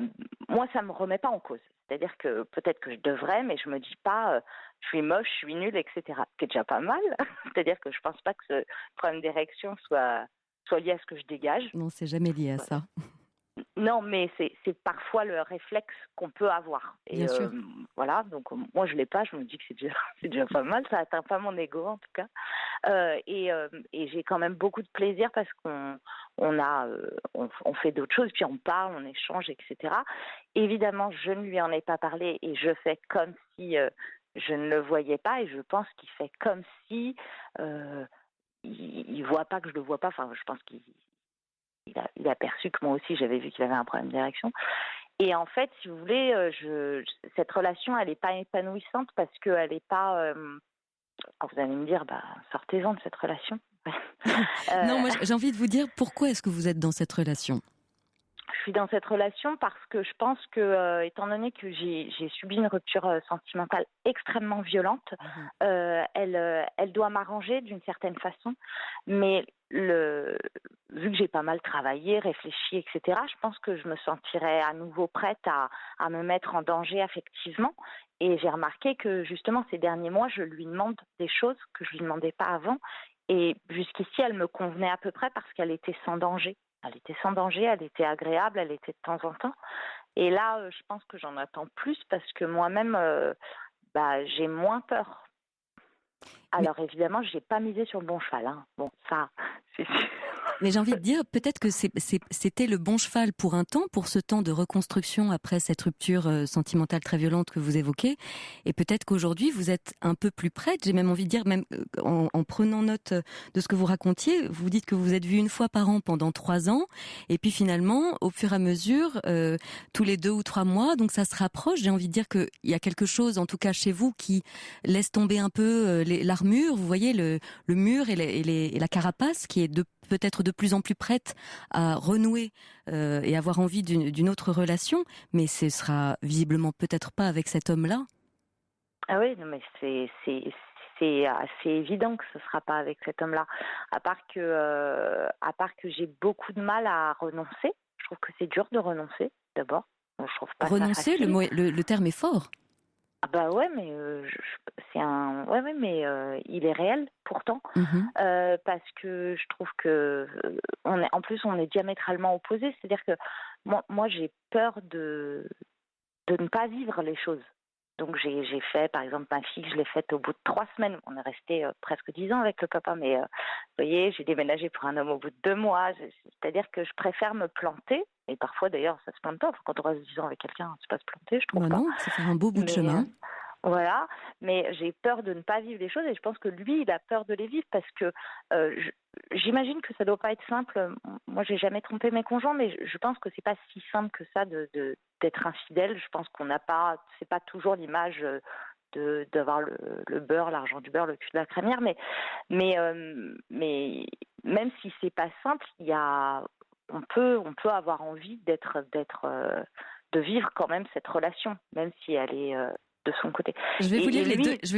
moi, ça me remet pas en cause. C'est-à-dire que peut-être que je devrais, mais je me dis pas, je suis moche, je suis nulle, etc. C'est déjà pas mal. C'est-à-dire que je pense pas que ce problème d'érection soit lié à ce que je dégage. Non, c'est jamais lié à ça. Non, mais c'est parfois le réflexe qu'on peut avoir. Bien sûr. Voilà, donc moi je l'ai pas, je me dis que c'est déjà pas mal, ça atteint pas mon ego en tout cas. Et j'ai quand même beaucoup de plaisir parce on fait d'autres choses, puis on parle, on échange, etc. Évidemment, je ne lui en ai pas parlé et je fais comme si je ne le voyais pas, et je pense qu'il fait comme si il voit pas que je le vois pas. Enfin, je pense qu'il a perçu que moi aussi j'avais vu qu'il avait un problème d'érection. Et en fait, si vous voulez, cette relation, elle n'est pas épanouissante parce qu'elle n'est pas. Alors vous allez me dire, sortez-en de cette relation. Non, moi j'ai envie de vous dire pourquoi est-ce que vous êtes dans cette relation? Je suis dans cette relation parce que je pense que, étant donné que j'ai subi une rupture sentimentale extrêmement violente, elle doit m'arranger d'une certaine façon. Mais vu que j'ai pas mal travaillé, réfléchi, etc., je pense que je me sentirais à nouveau prête à me mettre en danger affectivement. Et j'ai remarqué que justement ces derniers mois, je lui demande des choses que je lui demandais pas avant. Et jusqu'ici, elle me convenait à peu près parce qu'elle était sans danger. Elle était sans danger, elle était agréable, elle était de temps en temps. Et là, je pense que j'en attends plus parce que moi-même, j'ai moins peur. Alors évidemment, j'ai pas misé sur le bon cheval. Hein. Bon, ça, c'est sûr. Mais j'ai envie de dire, peut-être que c'était le bon cheval pour un temps, pour ce temps de reconstruction après cette rupture sentimentale très violente que vous évoquez. Et peut-être qu'aujourd'hui, vous êtes un peu plus prête. J'ai même envie de dire, même en prenant note de ce que vous racontiez, vous dites que vous êtes vus une fois par an pendant 3 ans. Et puis finalement, au fur et à mesure, tous les 2 ou 3 mois, donc ça se rapproche. J'ai envie de dire qu'il y a quelque chose, en tout cas chez vous, qui laisse tomber un peu l'armure. Vous voyez, le mur et la carapace qui est peut-être de plus en plus prête à renouer et avoir envie d'une autre relation, mais ce sera visiblement peut-être pas avec cet homme-là. Ah oui, non, mais c'est assez évident que ce sera pas avec cet homme-là. À part que j'ai beaucoup de mal à renoncer. Je trouve que c'est dur de renoncer, d'abord. Donc, je trouve pas Renoncer, ça facile. le terme est fort. Ah bah ouais, mais il est réel pourtant, parce que je trouve que en plus on est diamétralement opposés. C'est-à-dire que moi j'ai peur de ne pas vivre les choses. Donc j'ai fait, par exemple, ma fille, je l'ai faite au bout de 3 semaines. On est resté presque 10 ans avec le papa, mais vous voyez, j'ai déménagé pour un homme au bout de 2 mois. C'est-à-dire que je préfère me planter. Et parfois, d'ailleurs, ça se plante pas. Enfin, quand on reste 10 ans avec quelqu'un, c'est pas se planter, je trouve pas. Non, ça fait un beau bout de chemin. Voilà, mais j'ai peur de ne pas vivre les choses et je pense que lui, il a peur de les vivre parce que j'imagine que ça doit pas être simple. Moi, j'ai jamais trompé mes conjoints, mais je pense que c'est pas si simple que ça d'être infidèle. Je pense qu'on n'a pas, c'est pas toujours l'image d'avoir le beurre, l'argent du beurre, le cul de la crémière, mais même si c'est pas simple, on peut avoir envie de vivre quand même cette relation, même si elle est de son côté. Je vais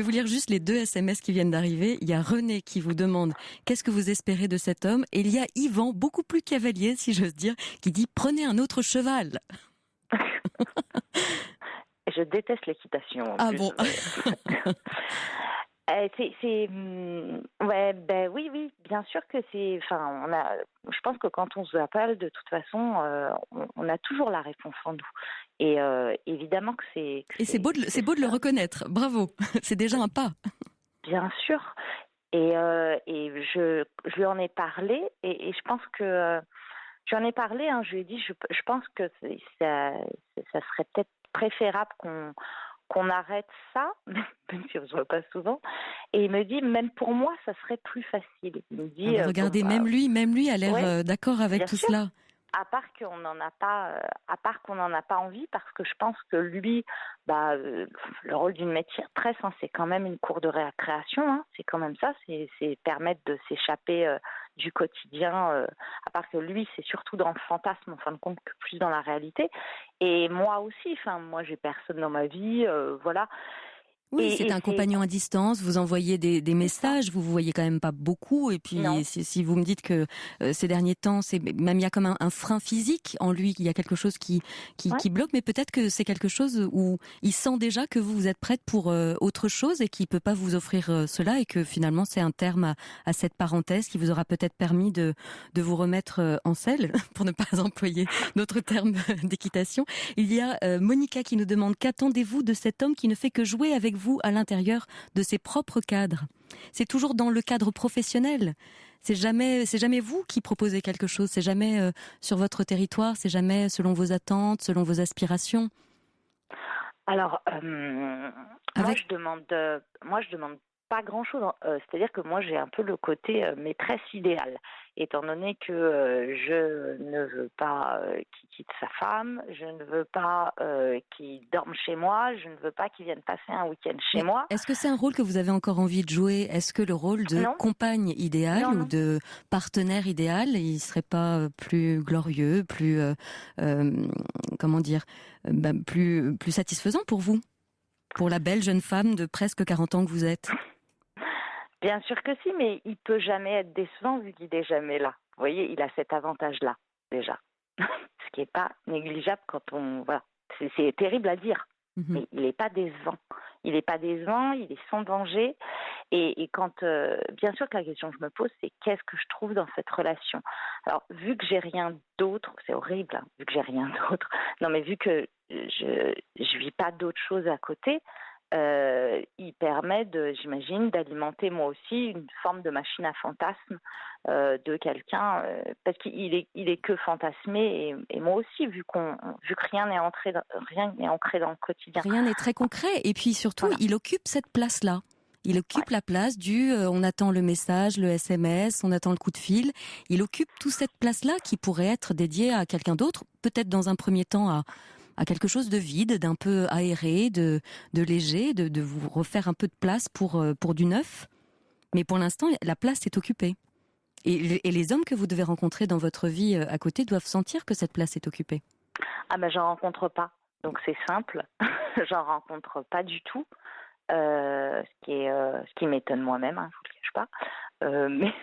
vous lire juste les 2 SMS qui viennent d'arriver. Il y a René qui vous demande qu'est-ce que vous espérez de cet homme, et il y a Yvan, beaucoup plus cavalier si j'ose dire, qui dit prenez un autre cheval. Je déteste l'équitation. Bon. Oui, bien sûr que c'est. Enfin, je pense que quand on se appelle, de toute façon, on a toujours la réponse en nous. Et évidemment que c'est. Et c'est beau de le reconnaître. Bravo. C'est déjà un pas. Bien sûr. Et je lui en ai parlé, et je pense que j'en ai parlé. Je lui ai dit, je pense que ça serait peut-être préférable qu'on arrête ça, même si on ne se voit pas souvent. Et il me dit, même pour moi, ça serait plus facile. Il me dit, regardez, même lui a l'air d'accord avec tout cela. qu'on n'en a pas envie, parce que je pense que lui, le rôle d'une maîtresse, hein, c'est quand même une cour de récréation, hein, c'est quand même ça, c'est permettre de s'échapper du quotidien, à part que lui, c'est surtout dans le fantasme, en fin de compte, que plus dans la réalité. Et moi aussi, enfin, moi, j'ai personne dans ma vie, voilà. Oui, c'est un compagnon à distance, vous envoyez des messages, vous voyez quand même pas beaucoup, et puis si vous me dites que ces derniers temps, c'est même il y a comme un frein physique en lui, il y a quelque chose qui bloque, mais peut-être que c'est quelque chose où il sent déjà que vous êtes prête pour autre chose et qu'il peut pas vous offrir cela, et que finalement c'est un terme à cette parenthèse qui vous aura peut-être permis de vous remettre en selle, pour ne pas employer notre terme d'équitation. Il y a Monica qui nous demande: qu'attendez-vous de cet homme qui ne fait que jouer avec vous à l'intérieur de ses propres cadres? C'est toujours dans le cadre professionnel. C'est jamais vous qui proposez quelque chose. C'est jamais sur votre territoire. C'est jamais selon vos attentes, selon vos aspirations. Alors, moi, je demande pas grand-chose. C'est-à-dire que moi, j'ai un peu le côté maîtresse idéale, étant donné que je ne veux pas qu'il quitte sa femme, je ne veux pas qu'il dorme chez moi, je ne veux pas qu'il vienne passer un week-end chez moi. Est-ce que c'est un rôle que vous avez encore envie de jouer? Est-ce que le rôle de compagne idéale ou de partenaire idéal, il serait pas plus glorieux, plus comment dire, plus satisfaisant pour vous, pour la belle jeune femme de presque 40 ans que vous êtes? Bien sûr que si, mais il peut jamais être décevant vu qu'il n'est jamais là. Vous voyez, il a cet avantage-là, déjà. Ce qui n'est pas négligeable quand on... Voilà. C'est terrible à dire, mais il n'est pas décevant. Il n'est pas décevant, il est sans danger. Et quand... bien sûr que la question que je me pose, c'est qu'est-ce que je trouve dans cette relation? Alors, vu que j'ai rien d'autre, c'est horrible, hein, vu que j'ai rien d'autre. Non, mais vu que je vis pas d'autre chose à côté... il permet, j'imagine, d'alimenter moi aussi une forme de machine à fantasmes de quelqu'un, parce qu'il est que fantasmé, et moi aussi, vu que rien n'est ancré dans le quotidien. Rien n'est très concret, et puis surtout, il occupe cette place-là. Il occupe la place du on attend le message, le SMS, on attend le coup de fil. Il occupe toute cette place-là qui pourrait être dédiée à quelqu'un d'autre, peut-être dans un premier temps à quelque chose de vide, d'un peu aéré, de léger, de vous refaire un peu de place pour du neuf. Mais pour l'instant, la place est occupée. Et les hommes que vous devez rencontrer dans votre vie à côté doivent sentir que cette place est occupée. Ah ben, j'en rencontre pas. Donc c'est simple. J'en rencontre pas du tout. Ce qui m'étonne moi-même, hein, je vous le cache pas. Mais...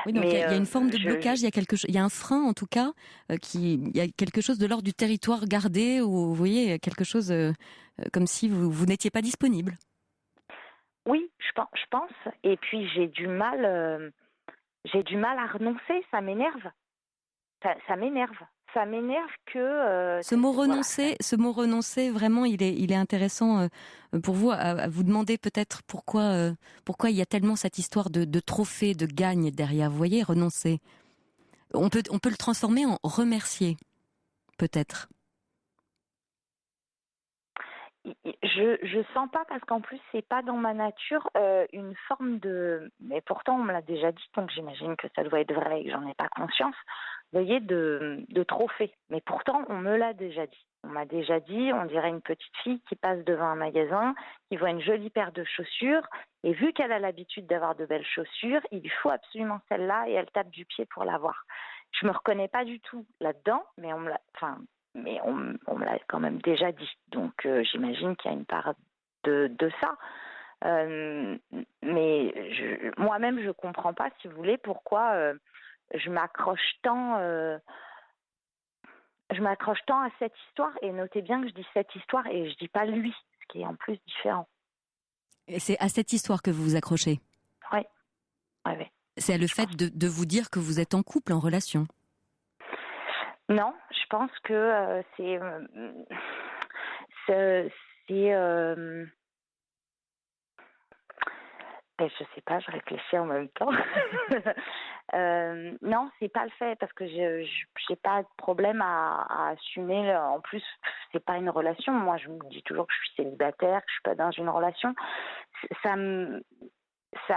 Oui, donc il y a une forme de blocage, il y a un frein en tout cas, il y a quelque chose de l'ordre du territoire gardé, où vous voyez quelque chose comme si vous n'étiez pas disponible. Oui, je pense. Et puis j'ai du mal à renoncer, ça m'énerve. Ça m'énerve. Ça m'énerve que... Ce mot renoncer, vraiment, il est intéressant pour vous, à vous demander peut-être pourquoi il y a tellement cette histoire de trophée, de gagne derrière. Vous voyez, renoncer. On peut le transformer en remercier, peut-être. Je sens pas, parce qu'en plus c'est pas dans ma nature, une forme de... Mais pourtant on me l'a déjà dit, donc j'imagine que ça doit être vrai et que j'en ai pas conscience. Vous voyez, de trophée. Mais pourtant on me l'a déjà dit. On m'a déjà dit, on dirait une petite fille qui passe devant un magasin, qui voit une jolie paire de chaussures, et vu qu'elle a l'habitude d'avoir de belles chaussures, il lui faut absolument celle-là, et elle tape du pied pour l'avoir. Je me reconnais pas du tout là-dedans, mais on me l'a quand même déjà dit. Donc j'imagine qu'il y a une part de ça. Mais moi-même, je comprends pas, si vous voulez, pourquoi je m'accroche tant à cette histoire. Et notez bien que je dis cette histoire et je dis pas lui, ce qui est en plus différent. Et c'est à cette histoire que vous vous accrochez? Oui. C'est le fait de vous dire que vous êtes en couple, en relation? Non, je pense que je sais pas, je réfléchis en même temps. Non, c'est pas le fait, parce que j'ai pas de problème à assumer. En plus, c'est pas une relation. Moi, je me dis toujours que je suis célibataire, que je suis pas dans une relation. Ça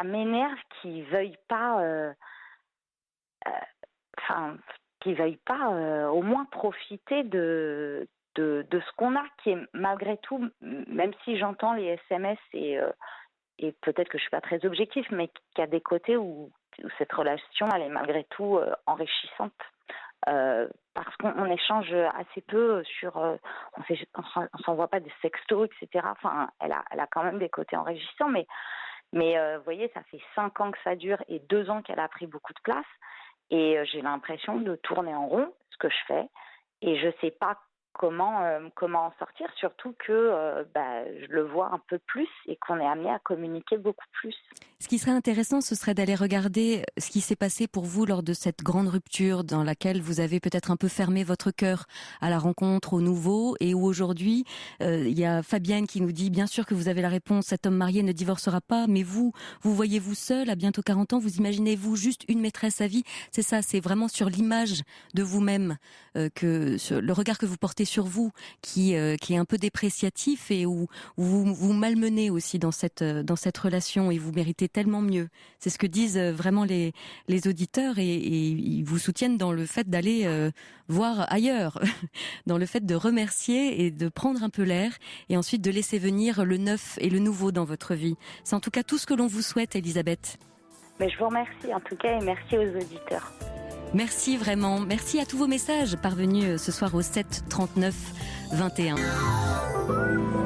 m'énerve qu'ils veuillent pas, qu'ils ne veuillent pas au moins profiter de ce qu'on a, qui est malgré tout, même si j'entends les SMS et peut-être que je ne suis pas très objective, mais qu'il y a des côtés où cette relation, elle est malgré tout enrichissante. Parce qu'on échange assez peu on s'envoie pas des sextos, etc. Enfin, elle a quand même des côtés enrichissants, mais vous voyez, ça fait 5 ans que ça dure et 2 ans qu'elle a pris beaucoup de place. Et j'ai l'impression de tourner en rond, ce que je fais. Et je sais pas comment en sortir, surtout que je le vois un peu plus et qu'on est amené à communiquer beaucoup plus. Ce qui serait intéressant, ce serait d'aller regarder ce qui s'est passé pour vous lors de cette grande rupture dans laquelle vous avez peut-être un peu fermé votre cœur à la rencontre, au nouveau, et où aujourd'hui, il y a Fabienne qui nous dit, bien sûr que vous avez la réponse, cet homme marié ne divorcera pas, mais vous voyez-vous seul à bientôt 40 ans, vous imaginez-vous juste une maîtresse à vie? C'est ça, c'est vraiment sur l'image de vous-même, sur le regard que vous portez sur vous, qui est un peu dépréciatif et où vous malmenez aussi dans cette relation et vous méritez tellement mieux. C'est ce que disent vraiment les auditeurs et ils vous soutiennent dans le fait d'aller voir ailleurs, dans le fait de remercier et de prendre un peu l'air et ensuite de laisser venir le neuf et le nouveau dans votre vie. C'est en tout cas tout ce que l'on vous souhaite, Elisabeth. Mais je vous remercie en tout cas et merci aux auditeurs. Merci vraiment. Merci à tous vos messages parvenus ce soir au 7 39 21.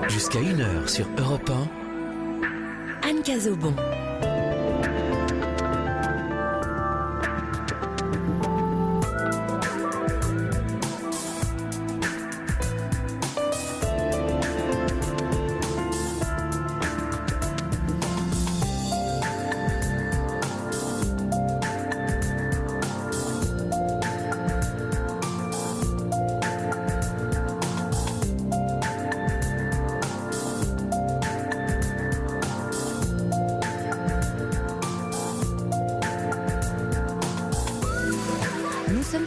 Jusqu'à 1h sur Europe 1. Anne Cazobon.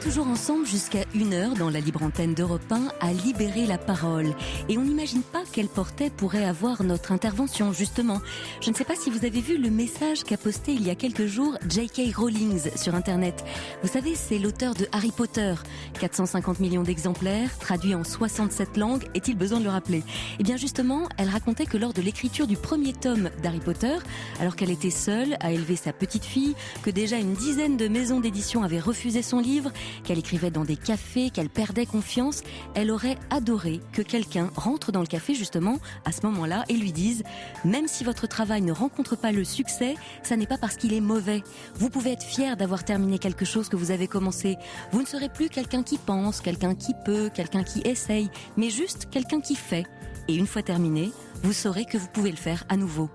Toujours ensemble jusqu'à 1h dans la libre antenne d'Europe 1 à libérer la parole. Et on n'imagine pas quel portée pourrait avoir notre intervention, justement. Je ne sais pas si vous avez vu le message qu'a posté il y a quelques jours J.K. Rowling sur Internet. Vous savez, c'est l'auteur de Harry Potter. 450 millions d'exemplaires, traduits en 67 langues. Est-il besoin de le rappeler? Eh bien justement, elle racontait que lors de l'écriture du premier tome d'Harry Potter, alors qu'elle était seule à élever sa petite fille, que déjà une dizaine de maisons d'édition avaient refusé son livre, qu'elle écrivait dans des cafés, qu'elle perdait confiance, elle aurait adoré que quelqu'un rentre dans le café justement à ce moment-là et lui dise « Même si votre travail ne rencontre pas le succès, ça n'est pas parce qu'il est mauvais. Vous pouvez être fier d'avoir terminé quelque chose que vous avez commencé. Vous ne serez plus quelqu'un qui pense, quelqu'un qui peut, quelqu'un qui essaye, mais juste quelqu'un qui fait. Et une fois terminé, vous saurez que vous pouvez le faire à nouveau. »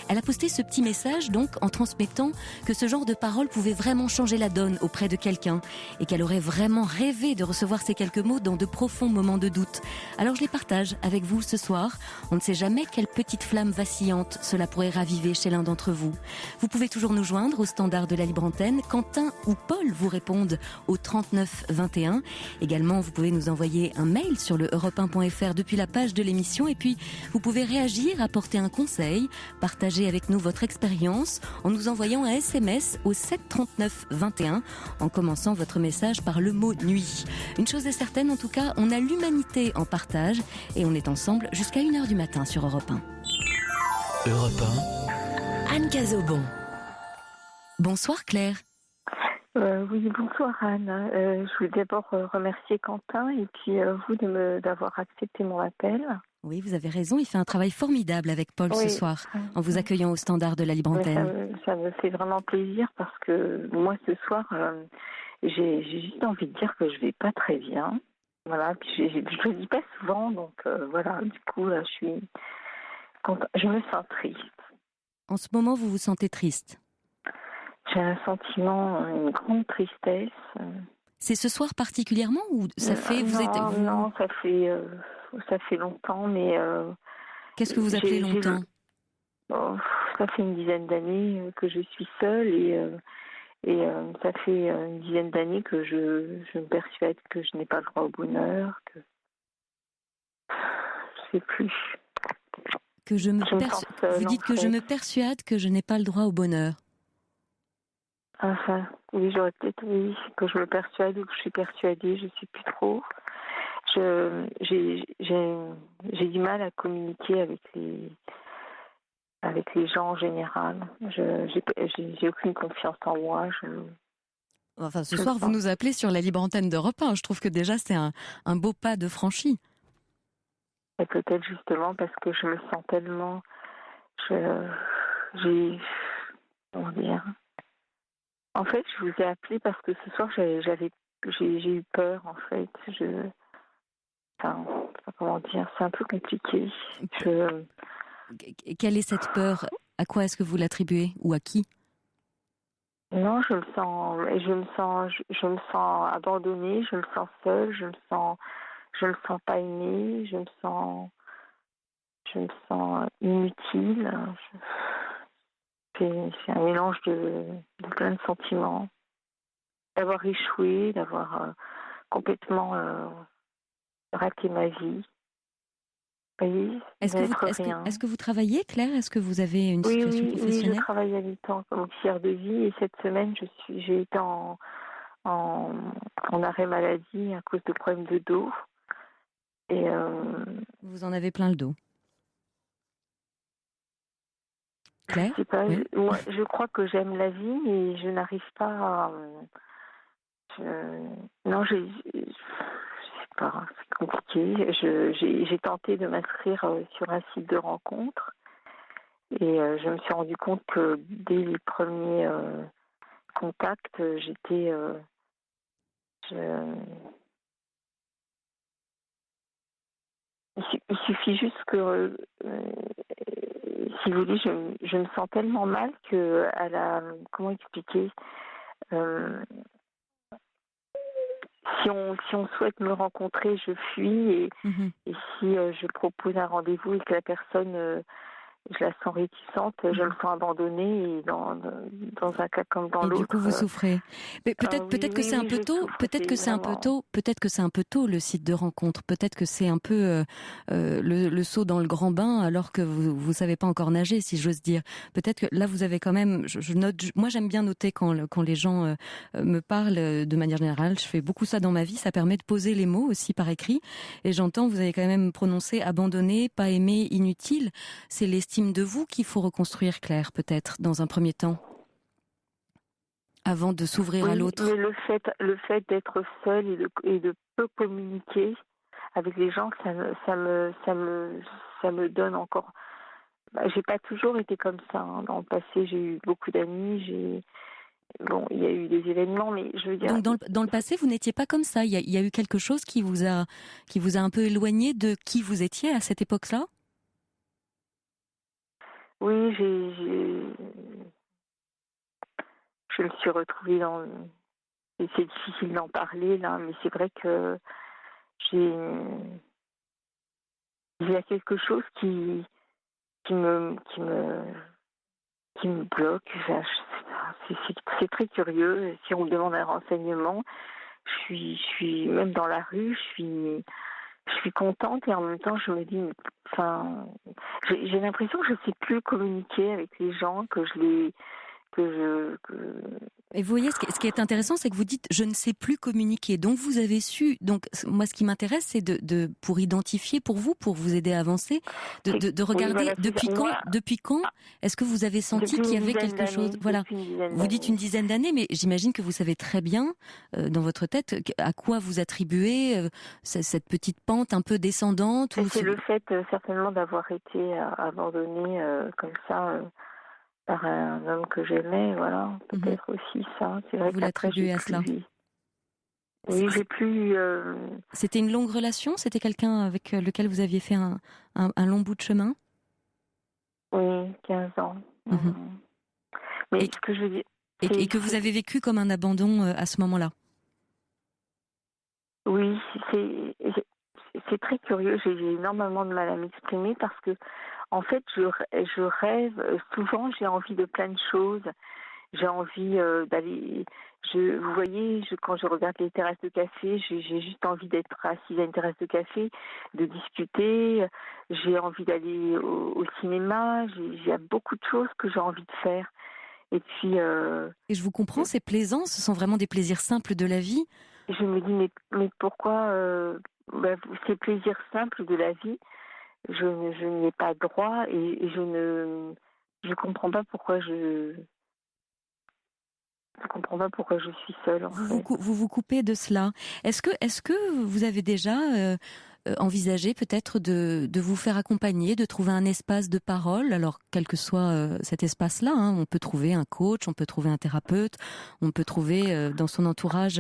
Elle a posté ce petit message donc en transmettant que ce genre de parole pouvait vraiment changer la donne auprès de quelqu'un et qu'elle aurait vraiment rêvé de recevoir ces quelques mots dans de profonds moments de doute. Alors je les partage avec vous ce soir. On ne sait jamais quelle petite flamme vacillante cela pourrait raviver chez l'un d'entre vous. Vous pouvez toujours nous joindre au standard de la libre antenne. Quentin ou Paul vous répondent au 39 21. Également, vous pouvez nous envoyer un mail sur le europe1.fr depuis la page de l'émission et puis vous pouvez réagir, apporter un conseil, partager avec nous votre expérience en nous envoyant un SMS au 7 39 21 en commençant votre message par le mot nuit. Une chose est certaine, en tout cas, on a l'humanité en partage et on est ensemble jusqu'à 1h du matin sur Europe 1. Europe 1. Anne Cazobon. Bonsoir Claire. Oui, bonsoir Anne. Je voulais d'abord remercier Quentin et puis vous d'avoir accepté mon appel. Oui, vous avez raison, il fait un travail formidable avec Paul ce soir, en vous accueillant au standard de la libre antenne. Ça me fait vraiment plaisir parce que moi ce soir, j'ai juste envie de dire que je vais pas très bien. Voilà, puis je le dis pas souvent, donc voilà, du coup je me sens triste. En ce moment, vous vous sentez triste? J'ai un sentiment, une grande tristesse. C'est ce soir particulièrement ou ça fait Non, ça fait longtemps, mais qu'est-ce que vous appelez longtemps? Ça fait une dizaine d'années que je suis seule et ça fait une dizaine d'années que je me persuade que je n'ai pas le droit au bonheur, que je sais plus. Vous dites que je me persuade que je n'ai pas le droit au bonheur. Enfin, oui, j'aurais peut-être, oui, que je me persuade ou que je suis persuadée, je ne sais plus trop. J'ai du mal à communiquer avec les gens en général. J'ai aucune confiance en moi. Enfin, ce Je le soir, vous sens. nous appelez sur la libre antenne d'Europe 1. Je trouve que déjà, c'est un beau pas de franchi. Et peut-être justement parce que je me sens tellement. J'ai. Comment dire? En fait, je vous ai appelé parce que ce soir, j'ai eu peur, en fait. Enfin, je sais pas comment dire, c'est un peu compliqué. Je, Quelle est cette peur? À quoi est-ce que vous l'attribuez? Ou à qui? non, je me sens abandonnée, je me sens seule, je me sens pas aimée, je me sens inutile. C'est un mélange de plein de sentiments. D'avoir échoué, d'avoir complètement raté ma vie. Vous voyez, d'être rien. Est-ce que vous travaillez, Claire? Est-ce que vous avez une Oui, situation oui, oui, je professionnelle? travaille à mi-temps comme auxiliaire de vie et cette semaine, j'ai été en, en arrêt maladie à cause de problèmes de dos. Et Vous en avez plein le dos. je Claire? sais pas, Oui. moi, je crois que j'aime la vie, mais je n'arrive pas à. Non, je sais pas, c'est compliqué. J'ai tenté de m'inscrire sur un site de rencontre et je me suis rendu compte que dès les premiers contacts, je- il suffit juste que, si vous voulez, je me sens tellement mal que comment expliquer, euh, si on souhaite me rencontrer, je fuis Mhm. et si je propose un rendez-vous et que la personne, je la sens réticente, je me Mhm. sens abandonnée et dans un cas comme dans Et du coup, l'autre. vous souffrez. Mais Oui, peut-être que oui, c'est un oui, peu je tôt. souffre, c'est vraiment. Peut-être que c'est un peu tôt le site de rencontre. Peut-être que c'est un peu le saut dans le grand bain alors que vous savez pas encore nager, si j'ose dire. Peut-être que là vous avez quand même. Je note. Moi, j'aime bien noter quand les gens me parlent de manière générale. Je fais beaucoup ça dans ma vie. Ça permet de poser les mots aussi par écrit. Et j'entends vous avez quand même prononcé abandonné, pas aimé, inutile. C'est l'estime de vous qu'il faut reconstruire, Claire, peut-être dans un premier temps, avant de s'ouvrir à Oui, l'autre. mais le fait d'être seule et de peu communiquer avec les gens, ça me donne encore. Bah, j'ai pas toujours été comme ça, hein. Dans le passé, j'ai eu beaucoup d'amis. Bon, il y a eu des événements, mais je veux dire, Donc dans le passé, vous n'étiez pas comme ça. Il y a eu quelque chose qui vous a un peu éloigné de qui vous étiez à cette époque-là. oui, je me suis retrouvée dans. Et c'est difficile d'en parler là, mais c'est vrai que j'ai, il y a quelque chose qui me, qui me, qui me bloque. Enfin, c'est très curieux. Si on me demande un renseignement, je suis même dans la rue, je suis contente et en même temps je me dis, enfin, j'ai l'impression que je ne sais plus communiquer avec les gens, Et vous voyez, ce qui est intéressant, c'est que vous dites je ne sais plus communiquer. Donc vous avez su. Donc moi, ce qui m'intéresse, c'est pour identifier pour vous, pour vous aider à avancer, de oui, regarder voilà, c'est ça. Moi, depuis quand est-ce que vous avez senti depuis qu'il y une avait dizaine quelque chose. d'années, Voilà. Vous dites une d'années. dizaine d'années, mais j'imagine que vous savez très bien dans votre tête à quoi vous attribuez cette petite pente un peu descendante Et ou c'est le fait certainement d'avoir été abandonnée comme ça par un homme que j'aimais, voilà, Mhm. peut-être aussi ça. C'est vrai Vous qu'après j'ai l'attribuez à plus, cela. oui, j'ai plus, C'était une longue relation? C'était quelqu'un avec lequel vous aviez fait un long bout de chemin? oui, 15 ans. Mhm. Mhm. Mais Et, ce que je veux dire, et que vous avez vécu comme un abandon à ce moment-là? oui, c'est, c'est très curieux. J'ai énormément de mal à m'exprimer parce que, en fait, je rêve souvent. J'ai envie de plein de choses. J'ai envie d'aller. Vous voyez, quand je regarde les terrasses de café, j'ai juste envie d'être assise à une terrasse de café, de discuter. J'ai envie d'aller au cinéma. Il y a beaucoup de choses que j'ai envie de faire. Et puis, Et je vous comprends, c'est plaisant, ce sont vraiment des plaisirs simples de la vie. je me dis, mais pourquoi ces plaisirs simples de la vie, je n'y ai pas droit et je comprends pas pourquoi je comprends pas pourquoi je suis seule, en fait. Vous vous coupez de cela. Est-ce que vous avez déjà envisagé peut-être de vous faire accompagner, de trouver un espace de parole, alors quel que soit cet espace-là, hein, on peut trouver un coach, on peut trouver un thérapeute, on peut trouver dans son entourage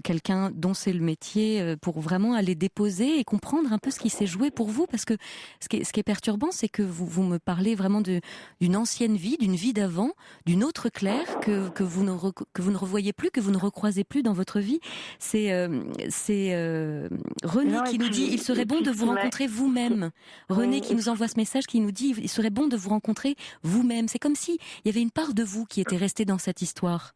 quelqu'un dont c'est le métier pour vraiment aller déposer et comprendre un peu ce qui s'est joué pour vous, parce que ce qui est perturbant, c'est que vous me parlez vraiment d'une ancienne vie, d'une vie d'avant, d'une autre Claire que vous ne revoyez plus, que vous ne recroisez plus dans votre vie. C'est René qui nous dit, il serait bon de vous rencontrer vous-même. René qui nous envoie ce message, qui nous dit, il serait bon de vous rencontrer vous-même. C'est comme si il y avait une part de vous qui était restée dans cette histoire.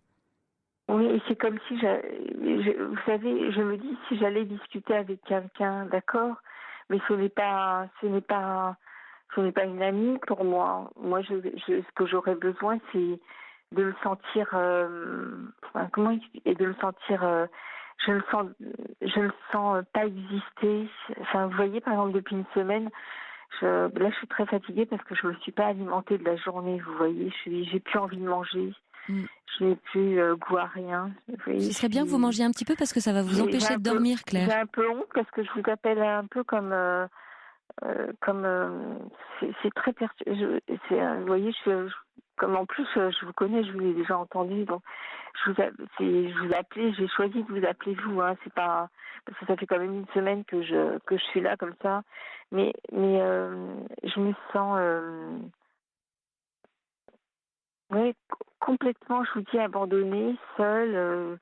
Oui, et c'est comme si, vous savez, je me dis si j'allais discuter avec quelqu'un, d'accord, mais ce n'est pas une amie pour moi. Moi, ce que j'aurais besoin, c'est de me sentir, et de me sentir. Je me sens pas exister. Enfin, vous voyez, par exemple, depuis une semaine, là, je suis très fatiguée parce que je me suis pas alimentée de la journée. Vous voyez, j'ai plus envie de manger. Je n'ai plus goût à rien. Vous voyez, Ce serait bien que vous mangiez un petit peu parce que ça va vous empêcher de dormir, Claire. J'ai un peu honte parce que je vous appelle un peu comme c'est très vous voyez, comme en plus je vous connais, je vous ai déjà entendu, donc je vous appelais, j'ai choisi de vous appeler vous, hein, c'est pas parce que ça fait quand même une semaine que je suis là comme ça, mais je me sens complètement, je vous dis, abandonnée, seule.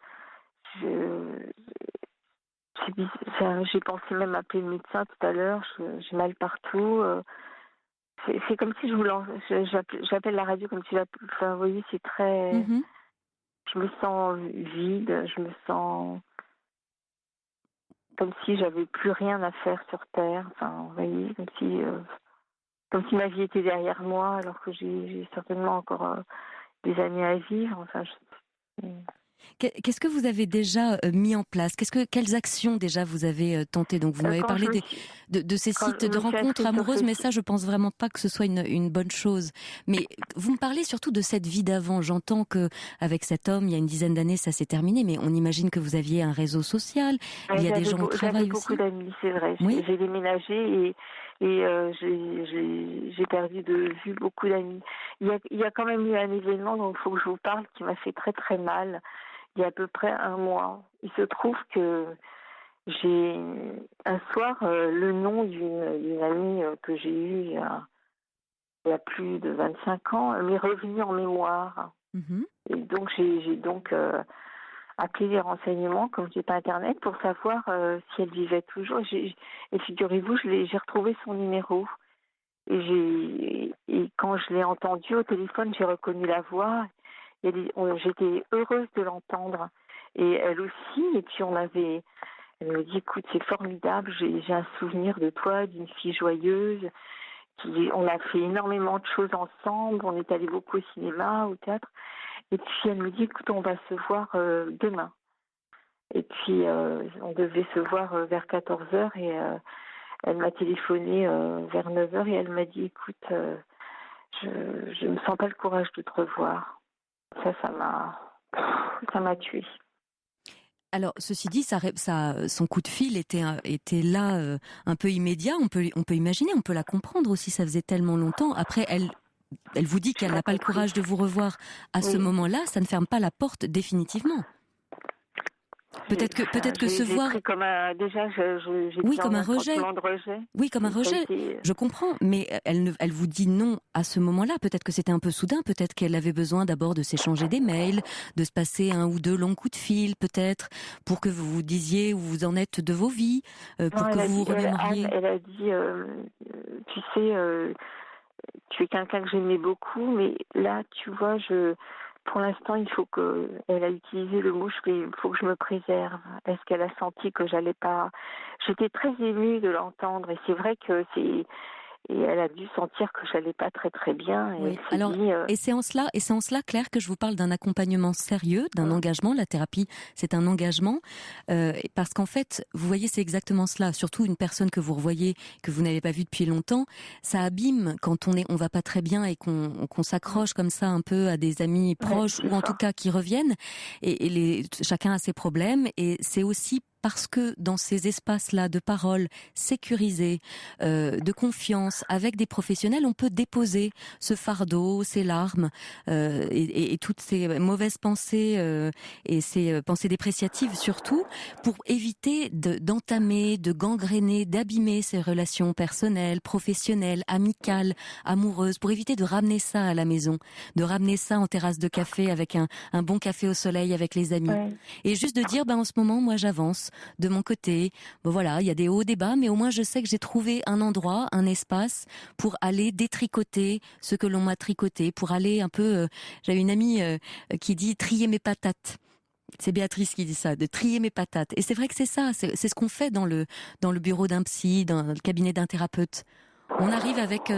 J'ai pensé même appeler le médecin tout à l'heure. J'ai mal partout. C'est comme si j'appelle la radio comme si enfin, vous voyez, c'est très. Je me sens vide. Je me sens comme si j'avais plus rien à faire sur terre. Enfin, vous voyez, comme si ma vie était derrière moi, alors que j'ai certainement encore des années à vivre. Enfin, Qu'est-ce que vous avez déjà mis en place ? Quelles actions déjà vous avez tentées ? Donc vous m'avez parlé de ces sites de rencontres amoureuses, mais ça, je pense vraiment pas que ce soit une bonne chose. Mais vous me parlez surtout de cette vie d'avant. J'entends que avec cet homme, il y a une dizaine d'années, ça s'est terminé, mais on imagine que vous aviez un réseau social. Il y a des gens au travail aussi. J'avais beaucoup d'amis, c'est vrai. Oui. J'ai déménagé et j'ai perdu de vue beaucoup d'amis. Il y a quand même eu un événement dont il faut que je vous parle qui m'a fait très très mal. Il y a à peu près un mois. Il se trouve que j'ai un soir le nom d'une amie que j'ai eue il y a plus de 25 ans m'est revenu en mémoire. Et donc j'ai appelé les renseignements, comme je n'ai pas Internet, pour savoir si elle vivait toujours. Et figurez-vous, j'ai retrouvé son numéro. Et quand je l'ai entendu au téléphone, j'ai reconnu la voix. J'étais heureuse de l'entendre. Et elle aussi. Et puis elle me dit, écoute, c'est formidable, j'ai un souvenir de toi, d'une fille joyeuse. On a fait énormément de choses ensemble. On est allé beaucoup au cinéma, au théâtre. Et puis elle me dit, écoute, on va se voir demain. Et puis on devait se voir vers 14h et elle m'a téléphoné vers 9h et elle m'a dit, écoute, je me sens pas le courage de te revoir. Ça m'a tuée. Alors, ceci dit, son coup de fil était là un peu immédiat. On peut imaginer, on peut la comprendre aussi. Ça faisait tellement longtemps. Après, elle vous dit qu'elle n'a pas le courage de vous revoir à ce moment-là. Ça ne ferme pas la porte définitivement. Peut-être que se voir. Comme oui, comme un rejet. Oui, comme un rejet. Je comprends, mais elle vous dit non à ce moment-là. Peut-être que c'était un peu soudain. Peut-être qu'elle avait besoin d'abord de s'échanger des mails, de se passer un ou deux longs coups de fil, peut-être, pour que vous vous disiez où vous en êtes de vos vies, pour que vous vous remémoriez. Elle a dit, tu sais, tu es quelqu'un que j'aimais beaucoup, mais là, tu vois, pour l'instant, elle a utilisé le mot, il faut que je me préserve. Est-ce qu'elle a senti que j'allais pas... J'étais très émue de l'entendre et c'est vrai que Et elle a dû sentir que j'allais pas très très bien. Et Oui. elle s'est Alors, dit, et c'est en cela, Claire, que je vous parle d'un accompagnement sérieux, d'un engagement. La thérapie, c'est un engagement, parce qu'en fait, vous voyez, c'est exactement cela. Surtout une personne que vous revoyez, que vous n'avez pas vue depuis longtemps, ça abîme quand on va pas très bien et qu'on s'accroche comme ça un peu à des amis proches ou en tout cas qui reviennent. Et chacun a ses problèmes. Et c'est aussi parce que dans ces espaces-là de parole sécurisés, de confiance, avec des professionnels, on peut déposer ce fardeau, ces larmes et toutes ces mauvaises pensées et ces pensées dépréciatives surtout, pour éviter d'entamer, de gangréner, d'abîmer ces relations personnelles, professionnelles, amicales, amoureuses, pour éviter de ramener ça à la maison, de ramener ça en terrasse de café avec un bon café au soleil avec les amis. ouais. Et juste de dire, en ce moment, moi j'avance de mon côté. Bon voilà, il y a des hauts, des bas, mais au moins je sais que j'ai trouvé un endroit, un espace pour aller détricoter ce que l'on m'a tricoté, pour aller un peu... J'avais une amie qui dit trier mes patates. C'est Béatrice qui dit ça, de trier mes patates. Et c'est vrai que c'est ça, c'est ce qu'on fait dans le bureau d'un psy, dans le cabinet d'un thérapeute. On arrive avec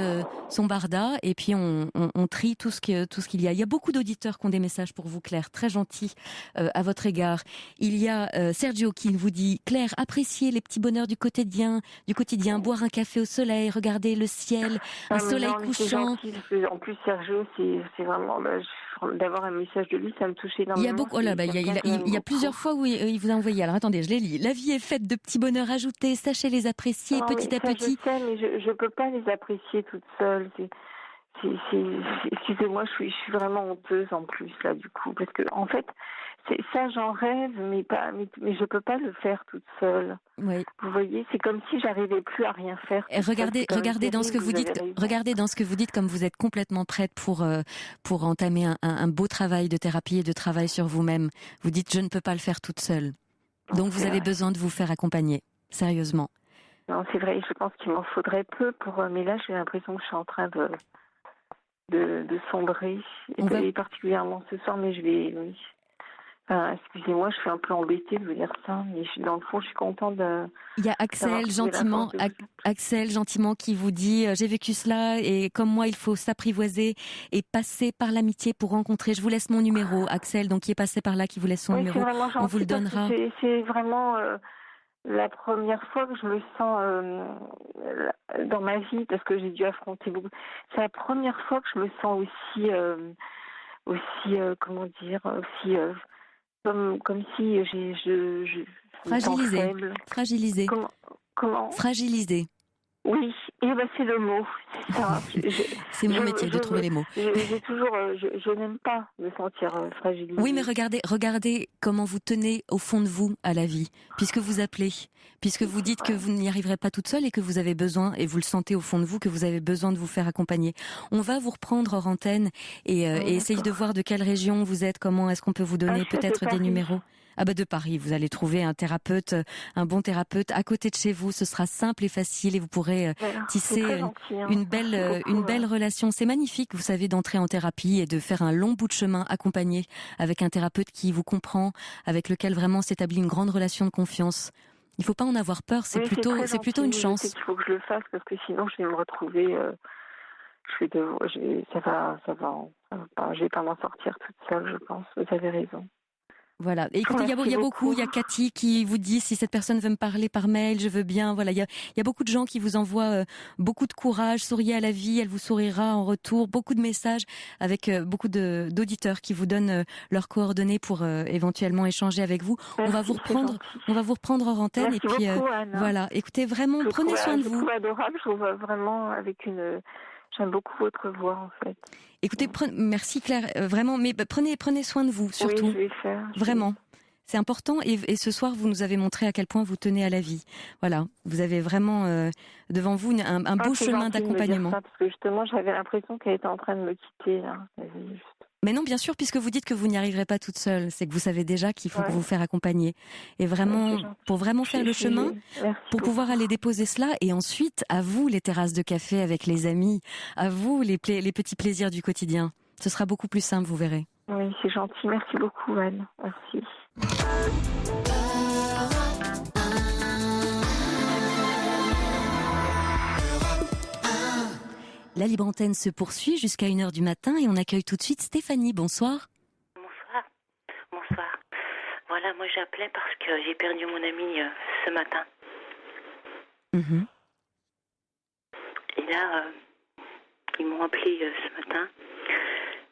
son barda et puis on trie tout ce qu'il y a. Il y a beaucoup d'auditeurs qui ont des messages pour vous, Claire, très gentils à votre égard. Il y a Sergio qui vous dit: Claire, appréciez les petits bonheurs du quotidien, boire un café au soleil, regarder le ciel, un soleil couchant. En plus, Sergio, c'est vraiment d'avoir un message de lui, ça me touche énormément. Il y a beaucoup. Il y a plusieurs fois où il vous a envoyé. Alors attendez, je les lis. La vie est faite de petits bonheurs ajoutés. Sachez les apprécier petit à petit. Je sais, mais je peux pas les apprécier toute seule. Excusez-moi, je suis vraiment honteuse en plus là du coup, parce que en fait, ça j'en rêve, mais je peux pas le faire toute seule. Oui. Vous voyez, c'est comme si j'arrivais plus à rien faire. Et regardez dans ce que vous dites. Regardez dans ce que vous dites, comme vous êtes complètement prête pour entamer un beau travail de thérapie et de travail sur vous-même. Vous dites: je ne peux pas le faire toute seule. Donc vous avez besoin de vous faire accompagner, sérieusement. Non, c'est vrai. Je pense qu'il m'en faudrait peu mais là j'ai l'impression que je suis en train de sombrer, et particulièrement ce soir, mais je vais... Oui. Enfin, excusez-moi, je suis un peu embêtée de vous dire ça, mais dans le fond, je suis contente de... Il y a Axel gentiment qui vous dit: j'ai vécu cela et comme moi, il faut s'apprivoiser et passer par l'amitié pour rencontrer. Je vous laisse mon numéro, Axel, donc qui est passé par là, qui vous laisse son numéro. On vous le donnera. C'est vraiment... la première fois que je me sens dans ma vie, parce que j'ai dû affronter beaucoup. C'est la première fois que je me sens comment dire, comme si je fragilisé. Comment fragilisé. Oui, c'est le mot. C'est ça. C'est mon métier de trouver les mots. Je n'aime pas me sentir fragilisée. Oui, mais regardez comment vous tenez au fond de vous à la vie, puisque vous appelez, puisque vous dites que vous n'y arriverez pas toute seule et que vous avez besoin, et vous le sentez au fond de vous, que vous avez besoin de vous faire accompagner. On va vous reprendre hors antenne et essayer de voir de quelle région vous êtes, comment est-ce qu'on peut vous donner peut-être des numéros. De Paris, vous allez trouver un bon thérapeute à côté de chez vous. Ce sera simple et facile et vous pourrez tisser une belle relation. C'est magnifique, vous savez, d'entrer en thérapie et de faire un long bout de chemin accompagné avec un thérapeute qui vous comprend, avec lequel vraiment s'établit une grande relation de confiance. Il ne faut pas en avoir peur, c'est plutôt une chance. Je sais qu'il faut que je le fasse parce que sinon je vais me retrouver. Je vais pas m'en sortir toute seule, je pense. Vous avez raison. Voilà. Et écoutez, il y a beaucoup. Il y a Cathy qui vous dit: si cette personne veut me parler par mail, je veux bien. Voilà. Il y a beaucoup de gens qui vous envoient beaucoup de courage. Souriez à la vie, elle vous sourira en retour. Beaucoup de messages avec beaucoup d'auditeurs qui vous donnent leurs coordonnées pour éventuellement échanger avec vous. Merci, on va vous reprendre hors antenne. Merci et puis beaucoup, Anne. voilà. Écoutez, vraiment, prenez soin de vous. Je vous trouve adorable. Je vous vois vraiment j'aime beaucoup votre voix, en fait. Écoutez, merci Claire, vraiment, mais prenez soin de vous, surtout. Oui, je vais faire. Vraiment. C'est important et ce soir, vous nous avez montré à quel point vous tenez à la vie. Voilà, vous avez vraiment devant vous un beau chemin d'accompagnement. Parce que justement, j'avais l'impression qu'elle était en train de me quitter. Là. Mais non, bien sûr, puisque vous dites que vous n'y arriverez pas toute seule, c'est que vous savez déjà qu'il faut vous faire accompagner. Et vraiment, pour vraiment faire le chemin, pour pouvoir aller déposer cela, et ensuite, à vous les terrasses de café avec les amis, à vous les petits plaisirs du quotidien. Ce sera beaucoup plus simple, vous verrez. Oui, c'est gentil. Merci beaucoup, Anne. Merci. La Libre Antenne se poursuit jusqu'à 1h du matin et on accueille tout de suite Stéphanie. Bonsoir. Bonsoir. Bonsoir. Voilà, moi j'appelais parce que j'ai perdu mon ami ce matin. Mhm. Et là, ils m'ont appelé ce matin.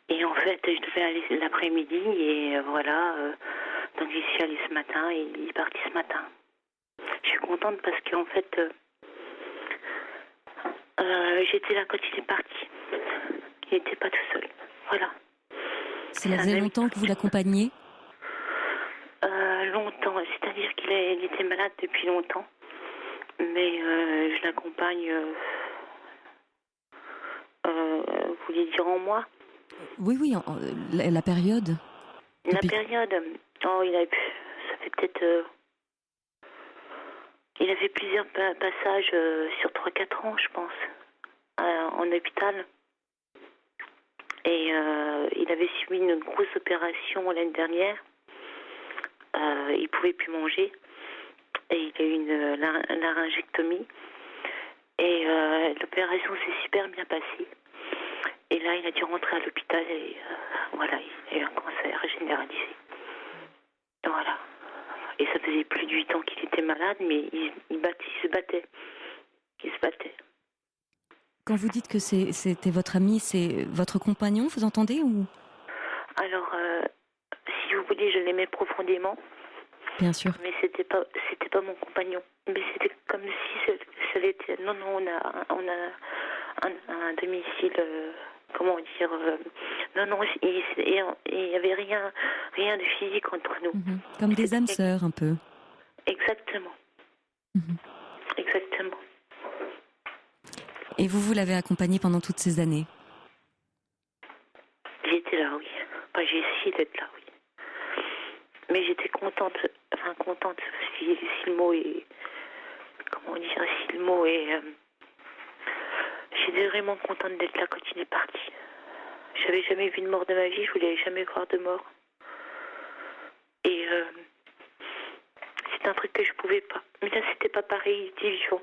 Et en fait, je devais aller l'après-midi et voilà. Donc j'y suis allée ce matin et il est parti ce matin. Je suis contente parce qu'en fait, j'étais là quand il est parti. Il n'était pas tout seul. Voilà. Cela faisait longtemps que vous l'accompagniez ? Longtemps, c'est-à-dire qu'il était malade depuis longtemps. Mais je l'accompagne, vous voulez dire en mois ? Oui, la période. La période, ça fait peut-être... il a fait plusieurs passages sur 3-4 ans, je pense, en hôpital. Et il avait subi une grosse opération l'année dernière. Il pouvait plus manger. Et il a eu une laryngectomie. Et l'opération s'est super bien passée. Et là, il a dû rentrer à l'hôpital et voilà, il a eu un cancer généralisé. Voilà. Et ça faisait plus de 8 ans qu'il était malade, mais il se battait. Il se battait. Quand vous dites que c'était votre ami, c'est votre compagnon, vous entendez ou... Alors, si vous voulez, je l'aimais profondément. Bien sûr. Mais c'était pas mon compagnon. Mais c'était comme si ça l'était. Non, on a un domicile. Comment dire non, il y avait rien de physique entre nous. Mhm. Comme des âmes sœurs, un peu. Exactement. Mhm. Exactement. Et vous l'avez accompagné pendant toutes ces années ? J'étais là, oui. Enfin, j'ai essayé d'être là, oui. Mais j'étais contente si le mot est... Comment dire, si le mot est... J'étais vraiment contente d'être là quand il est parti. J'avais jamais vu de mort de ma vie, je voulais jamais voir de mort. Et c'est un truc que je pouvais pas. Mais là, c'était pas pareil, il était vivant.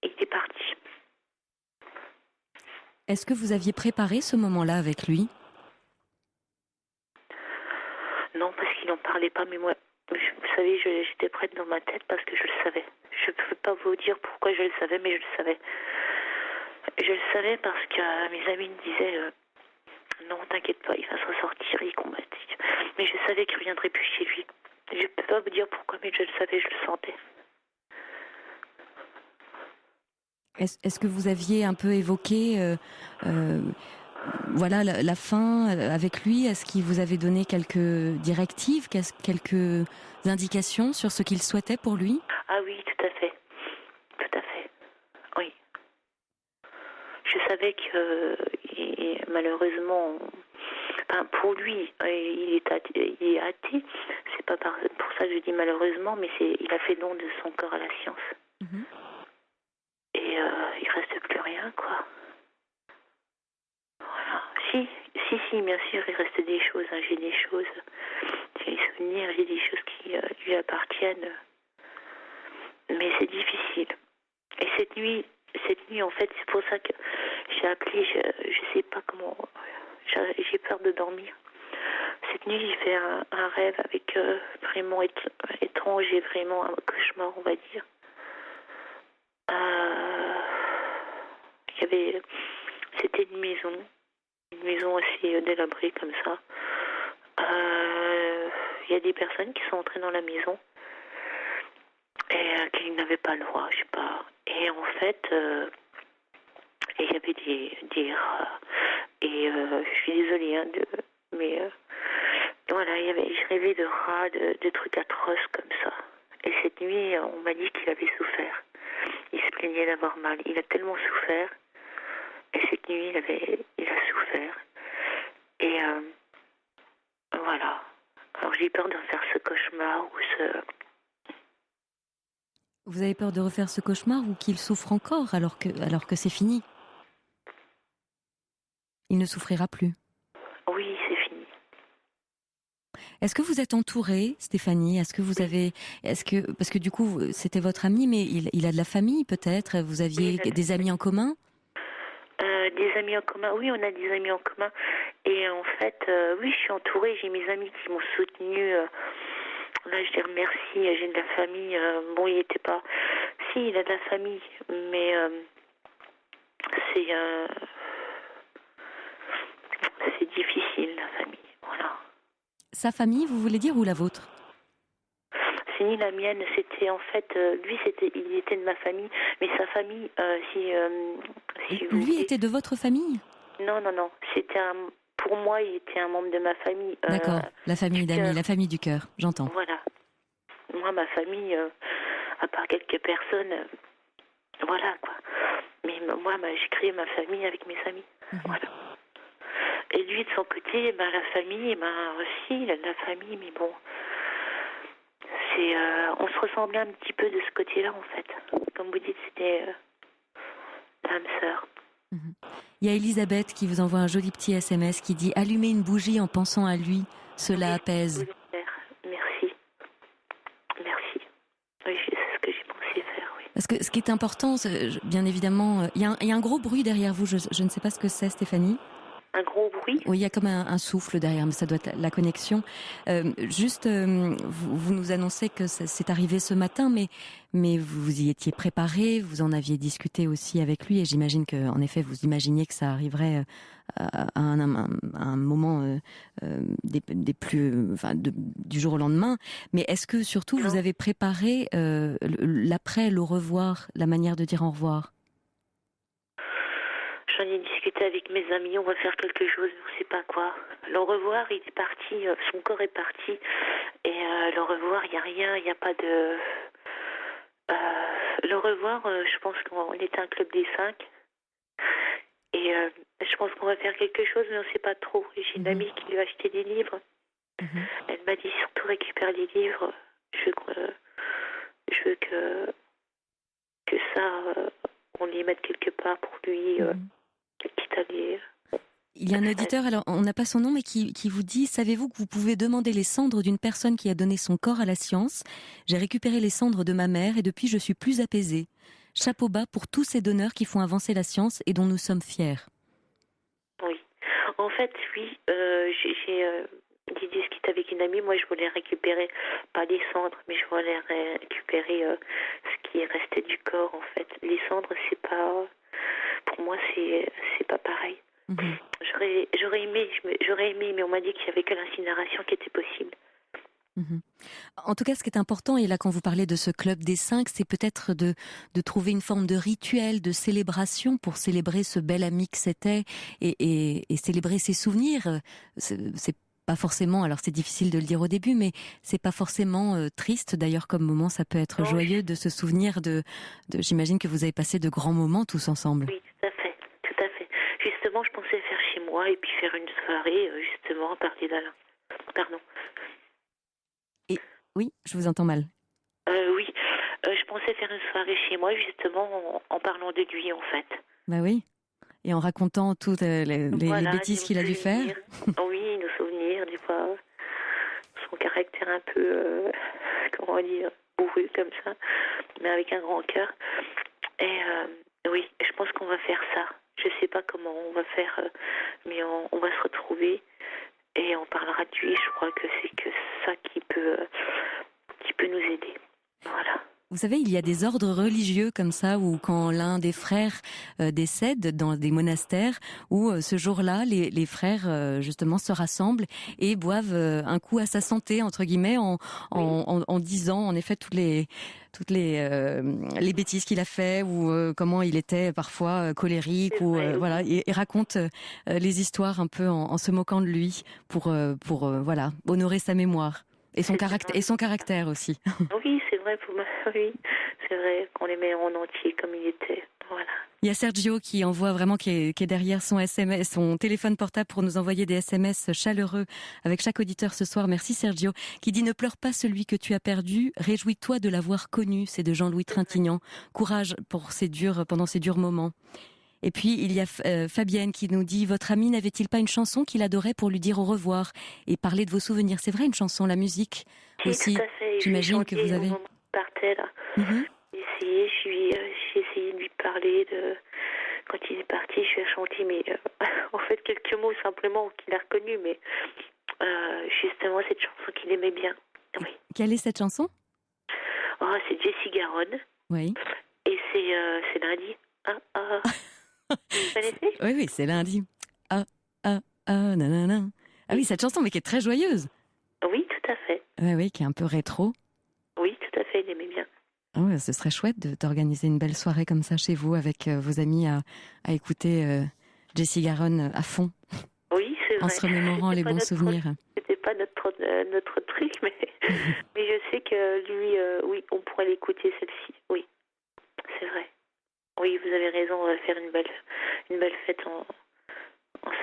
Et il est parti. Est-ce que vous aviez préparé ce moment-là avec lui ? Non, parce qu'il n'en parlait pas, mais moi, vous savez, j'étais prête dans ma tête parce que je le savais. Je ne peux pas vous dire pourquoi je le savais, mais je le savais. Je le savais parce que mes amis me disaient non, t'inquiète pas, il va s'en sortir, il combattit. Mais je savais qu'il ne reviendrait plus chez lui. Je ne peux pas vous dire pourquoi, mais je le savais, je le sentais. Est-ce que vous aviez un peu évoqué voilà, la fin avec lui ? Est-ce qu'il vous avait donné quelques directives, quelques indications sur ce qu'il souhaitait pour lui ? Ah oui, tout à fait. Tout à fait. Oui. Je savais que malheureusement, pour lui, il est athée. C'est pas pour ça que je dis malheureusement, mais il a fait don de son corps à la science. Mm-hmm. Et il reste plus rien, quoi. Voilà. Si, bien sûr, il reste des choses. Hein, j'ai des choses, j'ai des souvenirs, j'ai des choses qui lui appartiennent. Mais c'est difficile. Et cette nuit, en fait, c'est pour ça que j'ai appelé. Je sais pas comment. J'ai peur de dormir. Cette nuit, j'ai fait un rêve avec vraiment étrange et vraiment un cauchemar, on va dire. C'était une maison assez délabrée comme ça. Il y a des personnes qui sont entrées dans la maison et qui n'avaient pas le droit, je sais pas. Et en fait, il y avait des rats. Et je suis désolée, hein, mais voilà, je rêvais de rats, de trucs atroces comme ça. Et cette nuit, on m'a dit qu'il avait souffert. Il se plaignait d'avoir mal. Il a tellement souffert. Et cette nuit, il a souffert. Et voilà. Alors j'ai peur de refaire ce cauchemar ou Vous avez peur de refaire ce cauchemar ou qu'il souffre encore alors que c'est fini ? Il ne souffrira plus. Oui, c'est fini. Est-ce que vous êtes entourée, Stéphanie ? Est-ce que parce que du coup c'était votre ami, mais il a de la famille peut-être ? Vous aviez des amis en commun ? Des amis en commun, oui, on a des amis en commun. Et en fait, oui, je suis entourée, j'ai mes amis qui m'ont soutenue. Là, je dis merci, j'ai de la famille. Bon, il était pas... Si, il a de la famille, mais c'est difficile, la famille, voilà. Sa famille, vous voulez dire, ou la vôtre? C'est ni la mienne, c'était en fait, lui, il était de ma famille, mais sa famille, si vous Lui voulez... était de votre famille? Non, c'était pour moi, il était un membre de ma famille. D'accord, la famille d'amis, cœur. la famille du cœur, j'entends. Voilà. Moi, ma famille, à part quelques personnes, voilà quoi. Mais moi, j'ai créé ma famille avec mes amis. Voilà. Et lui, de son côté, la famille, aussi, il a de la famille, mais bon, on se ressemblait un petit peu de ce côté-là, en fait. Comme vous dites, c'était l'âme sœur. Il y a Elisabeth qui vous envoie un joli petit SMS qui dit « Allumez une bougie en pensant à lui, cela apaise ». Merci. Oui, c'est ce que j'ai pensé faire, oui. Parce que ce qui est important, bien évidemment, il y a un gros bruit derrière vous, je ne sais pas ce que c'est, Stéphanie. Un gros bruit? Oui, il y a comme un souffle derrière, mais ça doit être la connexion. Vous nous annoncez que c'est arrivé ce matin, mais vous y étiez préparé, vous en aviez discuté aussi avec lui, et j'imagine que, en effet, vous imaginiez que ça arriverait à un moment du jour au lendemain. Mais est-ce que surtout vous avez préparé l'après, le revoir, la manière de dire au revoir? J'en ai discuté avec mes amis, on va faire quelque chose, on ne sait pas quoi. Le revoir, il est parti, son corps est parti. Et le revoir, il n'y a rien, il n'y a pas de... le revoir, je pense qu'on était un club des 5. Et je pense qu'on va faire quelque chose, mais on ne sait pas trop. Et j'ai une amie qui lui a acheté des livres. Elle m'a dit surtout récupère les livres. Je veux que ça, on les mette quelque part pour lui... Il y a un auditeur, alors on n'a pas son nom, mais qui vous dit « Savez-vous que vous pouvez demander les cendres d'une personne qui a donné son corps à la science? J'ai récupéré les cendres de ma mère et depuis je suis plus apaisée. Chapeau bas pour tous ces donneurs qui font avancer la science et dont nous sommes fiers. » Oui. En fait, oui, j'ai discuté avec une amie. Moi, je voulais récupérer, pas les cendres, mais je voulais récupérer ce qui est resté du corps, en fait. Les cendres, c'est pas... Pour moi, c'est pas pareil. J'aurais aimé, mais on m'a dit qu'il n'y avait que l'incinération qui était possible. En tout cas, ce qui est important, et là quand vous parlez de ce club des 5, c'est peut-être de trouver une forme de rituel, de célébration pour célébrer ce bel ami que c'était et célébrer ses souvenirs. C'est pas forcément, alors c'est difficile de le dire au début, mais c'est pas forcément triste d'ailleurs comme moment, ça peut être joyeux de se souvenir de j'imagine que vous avez passé de grands moments tous ensemble. Oui, tout à fait. Justement, je pensais faire chez moi et puis faire une soirée, justement, à partir d'Alain. Pardon. Oui, je vous entends mal. Oui, je pensais faire une soirée chez moi, justement, en parlant de lui, en fait. Bah oui, et en racontant toutes les bêtises qu'il a dû faire. Oui, nos souvenirs, des fois, son caractère un peu, comment dire, bourru comme ça, mais avec un grand cœur. Et oui, je pense qu'on va faire ça. Je ne sais pas comment on va faire, mais on va se retrouver et on parlera de lui. Je crois que c'est que ça qui peut nous aider. Voilà. Vous savez, il y a des ordres religieux comme ça où quand l'un des frères décède dans des monastères, où ce jour-là, les frères justement se rassemblent et boivent un coup à sa santé entre guillemets en disant en effet toutes les bêtises qu'il a fait ou comment il était parfois colérique ou voilà et raconte les histoires un peu en se moquant de lui pour voilà honorer sa mémoire. Et son caractère aussi. Oui, c'est vrai. Oui, c'est vrai qu'on les met en entier comme il était. Voilà. Il y a Sergio qui envoie vraiment, qui est derrière son SMS, son téléphone portable pour nous envoyer des SMS chaleureux avec chaque auditeur ce soir. Merci Sergio. Qui dit « Ne pleure pas celui que tu as perdu, réjouis-toi de l'avoir connu ». C'est de Jean-Louis Trintignant. Courage pendant ces durs moments. Et puis, il y a Fabienne qui nous dit « Votre ami n'avait-il pas une chanson qu'il adorait pour lui dire au revoir et parler de vos souvenirs ?» C'est vrai, une chanson, la musique aussi. Tout à fait. J'imagine que vous avez... Je partais là. J'ai essayé de lui parler quand il est parti, je lui ai chanté, mais en fait, quelques mots simplement qu'il a reconnu, mais justement, cette chanson qu'il aimait bien. Oui. Quelle est cette chanson? Oh, c'est Jessie Garonne. Oui. Et c'est lundi. Vous connaissez? Oui, c'est lundi. Nanana. Ah oui, cette chanson, mais qui est très joyeuse. Oui, tout à fait. Oui, qui est un peu rétro. Oui, tout à fait, il aimait bien. Ah ouais, ce serait chouette d'organiser une belle soirée comme ça chez vous avec vos amis à écouter Jessie Garonne à fond. Oui, c'est vrai. En se remémorant les bons souvenirs. C'était pas notre truc, mais je sais que lui, oui, on pourrait l'écouter celle-ci. Oui, c'est vrai. Oui, vous avez raison, on va faire une belle fête en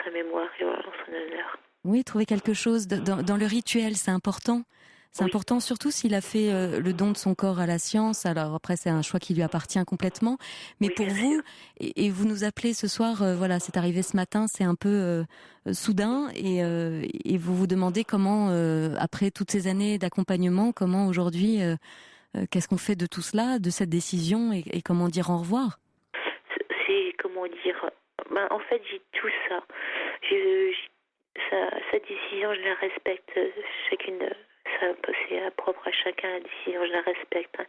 sa mémoire et en son honneur. Oui, trouver quelque chose dans le rituel, c'est important. C'est important, surtout s'il a fait le don de son corps à la science. Alors après, c'est un choix qui lui appartient complètement. Mais pour vous, et vous nous appelez ce soir, voilà, c'est arrivé ce matin, c'est un peu soudain. Et vous vous demandez comment, après toutes ces années d'accompagnement, comment aujourd'hui, qu'est-ce qu'on fait de tout cela, de cette décision, et comment dire au revoir? C'est, comment dire, en fait, j'ai tout ça. Sa décision, je la respecte. Chacune, c'est propre à chacun, la décision, je la respecte. Il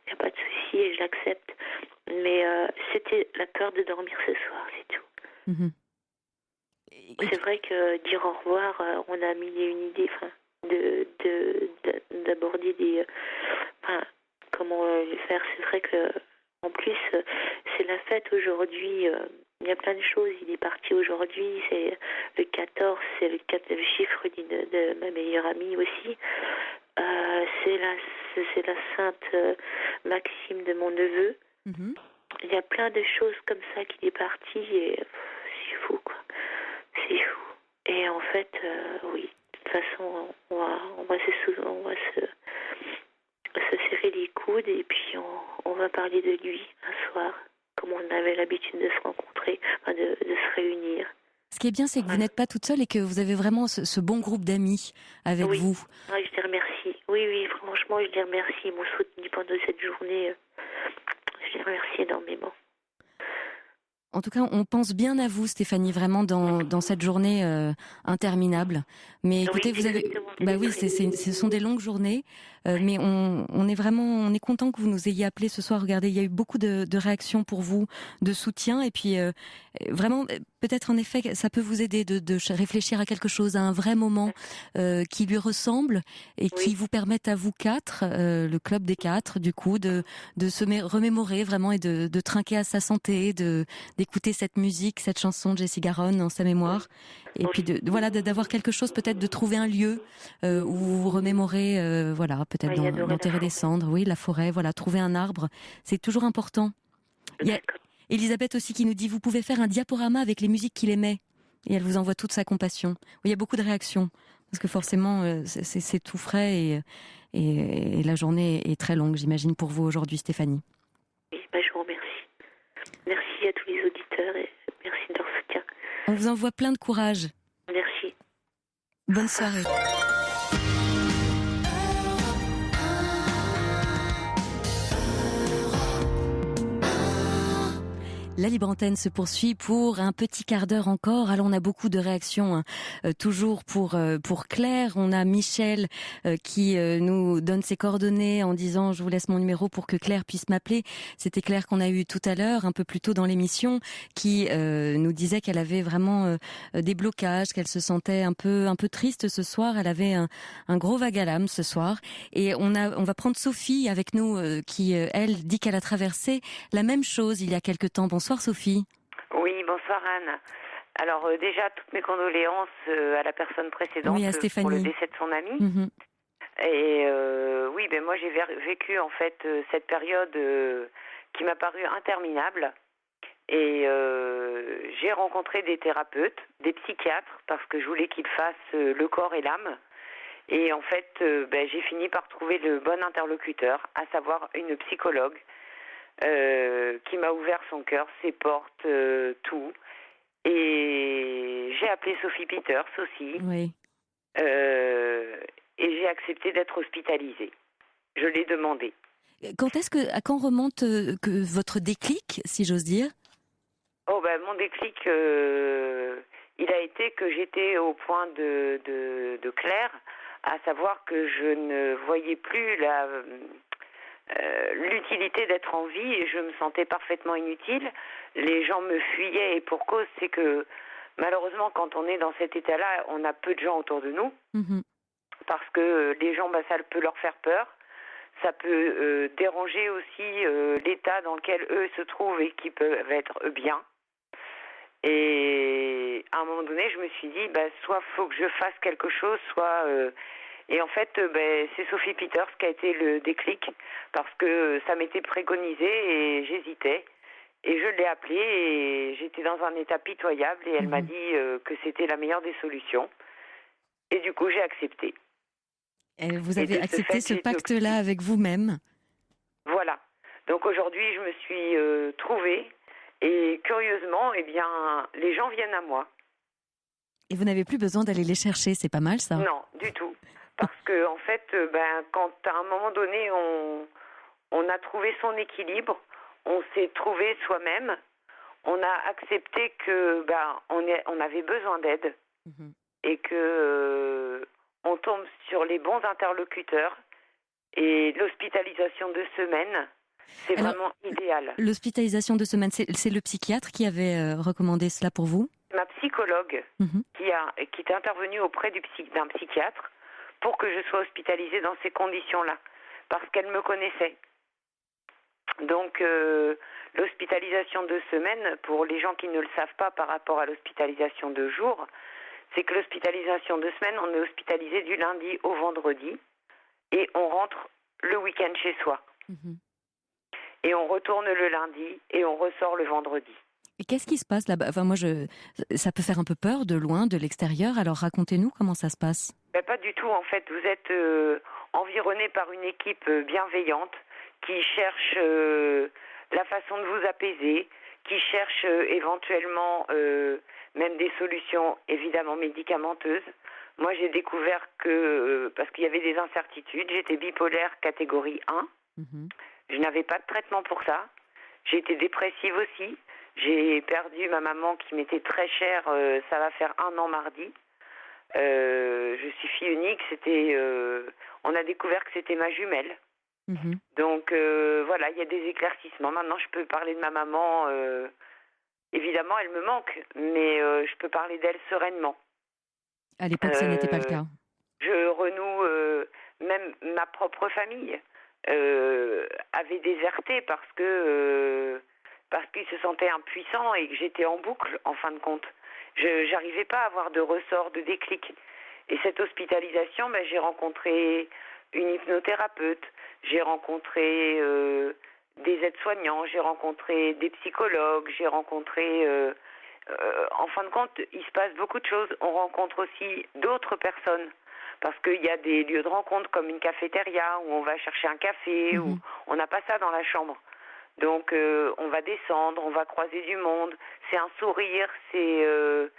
n'y a pas de souci et je l'accepte. Mais c'était la peur de dormir ce soir, c'est tout. Mm-hmm. C'est vrai que dire au revoir, on a mis une idée, d'aborder comment le faire. C'est vrai que, en plus, c'est la fête aujourd'hui. Il y a plein de choses. Il est parti aujourd'hui. C'est le 14. C'est le chiffre de ma meilleure amie aussi. C'est la sainte Maxime de mon neveu. Mm-hmm. Il y a plein de choses comme ça qu'il est parti et c'est fou, quoi. C'est fou. Et en fait, oui. De toute façon, on va se serrer les coudes et puis on va parler de lui un soir, comme on avait l'habitude de se rencontrer, de se réunir. Ce qui est bien, c'est que vous n'êtes pas toute seule et que vous avez vraiment ce bon groupe d'amis avec vous. Oui, je les remercie. Oui, franchement, je les remercie. Ils m'ont soutenu pendant cette journée. Je les remercie énormément. En tout cas, on pense bien à vous, Stéphanie, vraiment dans cette journée interminable. Mais écoutez, vous avez, ce sont des longues journées, mais on est content que vous nous ayez appelé ce soir. Regardez, il y a eu beaucoup de réactions pour vous, de soutien, et puis vraiment, peut-être en effet, ça peut vous aider de réfléchir à quelque chose, à un vrai moment qui lui ressemble et qui vous permette à vous quatre, le club des quatre, du coup, de se remémorer vraiment et de trinquer à sa santé, d'écouter cette musique, cette chanson de Jessie Garonne en sa mémoire, et puis d'avoir quelque chose, peut-être de trouver un lieu où vous remémorez, peut-être d'enterrer des cendres, la forêt, trouver un arbre, c'est toujours important. Il y a Elisabeth aussi qui nous dit, vous pouvez faire un diaporama avec les musiques qu'il aimait, et elle vous envoie toute sa compassion. Il y a beaucoup de réactions, parce que forcément c'est tout frais et la journée est très longue, j'imagine, pour vous aujourd'hui, Stéphanie. Oui, je vous remercie. Merci à tous les auditeurs et merci de leur soutien. On vous envoie plein de courage. Merci. Bonne soirée. La Libre Antenne se poursuit pour un petit quart d'heure encore. Alors on a beaucoup de réactions, toujours pour Claire. On a Michel qui nous donne ses coordonnées en disant je vous laisse mon numéro pour que Claire puisse m'appeler. C'était Claire qu'on a eu tout à l'heure, un peu plus tôt dans l'émission, qui nous disait qu'elle avait vraiment des blocages, qu'elle se sentait un peu triste ce soir. Elle avait un gros vague à l'âme ce soir. Et on va prendre Sophie avec nous qui elle dit qu'elle a traversé la même chose il y a quelque temps. Bonsoir Sophie. Oui, bonsoir Anne. Alors déjà, toutes mes condoléances à la personne précédente pour le décès de son ami. Mm-hmm. Et moi j'ai vécu en fait cette période qui m'a paru interminable. Et j'ai rencontré des thérapeutes, des psychiatres, parce que je voulais qu'ils fassent le corps et l'âme. Et en fait, j'ai fini par trouver le bon interlocuteur, à savoir une psychologue, qui m'a ouvert son cœur, ses portes, tout. Et j'ai appelé Sophie Peters aussi. Oui. Et j'ai accepté d'être hospitalisée. Je l'ai demandé. À quand remonte que votre déclic, si j'ose dire? Oh ben mon déclic, il a été que j'étais au point de clair, à savoir que je ne voyais plus l'utilité d'être en vie et je me sentais parfaitement inutile. Les gens me fuyaient et pour cause, c'est que malheureusement quand on est dans cet état-là, on a peu de gens autour de nous parce que les gens, ça peut leur faire peur. Ça peut déranger aussi l'état dans lequel eux se trouvent et qui peuvent être bien. Et à un moment donné, je me suis dit, soit faut que je fasse quelque chose, soit... Et en fait, c'est Sophie Peters qui a été le déclic, parce que ça m'était préconisé et j'hésitais. Et je l'ai appelée et j'étais dans un état pitoyable et elle m'a dit que c'était la meilleure des solutions. Et du coup, j'ai accepté. Et vous avez accepté ce pacte-là avec vous-même. Voilà. Donc aujourd'hui, je me suis trouvée et curieusement, les gens viennent à moi. Et vous n'avez plus besoin d'aller les chercher, c'est pas mal ça? Non, du tout. Parce que en fait, quand à un moment donné, on a trouvé son équilibre, on s'est trouvé soi-même, on a accepté que on avait besoin d'aide et que on tombe sur les bons interlocuteurs et l'hospitalisation de semaine, c'est vraiment idéal. L'hospitalisation de semaine, c'est le psychiatre qui avait recommandé cela pour vous? Ma psychologue qui est intervenue auprès d'un psychiatre pour que je sois hospitalisée dans ces conditions-là, parce qu'elle me connaissait. Donc l'hospitalisation de semaine, pour les gens qui ne le savent pas par rapport à l'hospitalisation de jour, c'est que l'hospitalisation de semaine, on est hospitalisé du lundi au vendredi et on rentre le week-end chez soi. Et on retourne le lundi et on ressort le vendredi. Et qu'est-ce qui se passe là-bas? Enfin, ça peut faire un peu peur de loin, de l'extérieur. Alors racontez-nous comment ça se passe. Pas du tout en fait. Vous êtes environné par une équipe bienveillante qui cherche la façon de vous apaiser, qui cherche éventuellement même des solutions évidemment médicamenteuses. Moi j'ai découvert que, parce qu'il y avait des incertitudes, j'étais bipolaire catégorie 1. Je n'avais pas de traitement pour ça. J'ai été dépressive aussi. J'ai perdu ma maman qui m'était très chère, ça va faire 1 an mardi. Je suis fille unique, on a découvert que c'était ma jumelle. Donc voilà, il y a des éclaircissements. Maintenant je peux parler de ma maman, évidemment elle me manque, mais je peux parler d'elle sereinement. À l'époque ça n'était pas le cas. Je renoue, même ma propre famille avait déserté parce qu'ils se sentaient impuissants et que j'étais en boucle en fin de compte. Je n'arrivais pas à avoir de ressort, de déclic. Et cette hospitalisation, j'ai rencontré une hypnothérapeute, j'ai rencontré des aides-soignants, j'ai rencontré des psychologues, j'ai rencontré... en fin de compte, il se passe beaucoup de choses. On rencontre aussi d'autres personnes. Parce qu'il y a des lieux de rencontre comme une cafétéria où on va chercher un café, où on n'a pas ça dans la chambre. Donc on va descendre, on va croiser du monde, c'est un sourire, c'est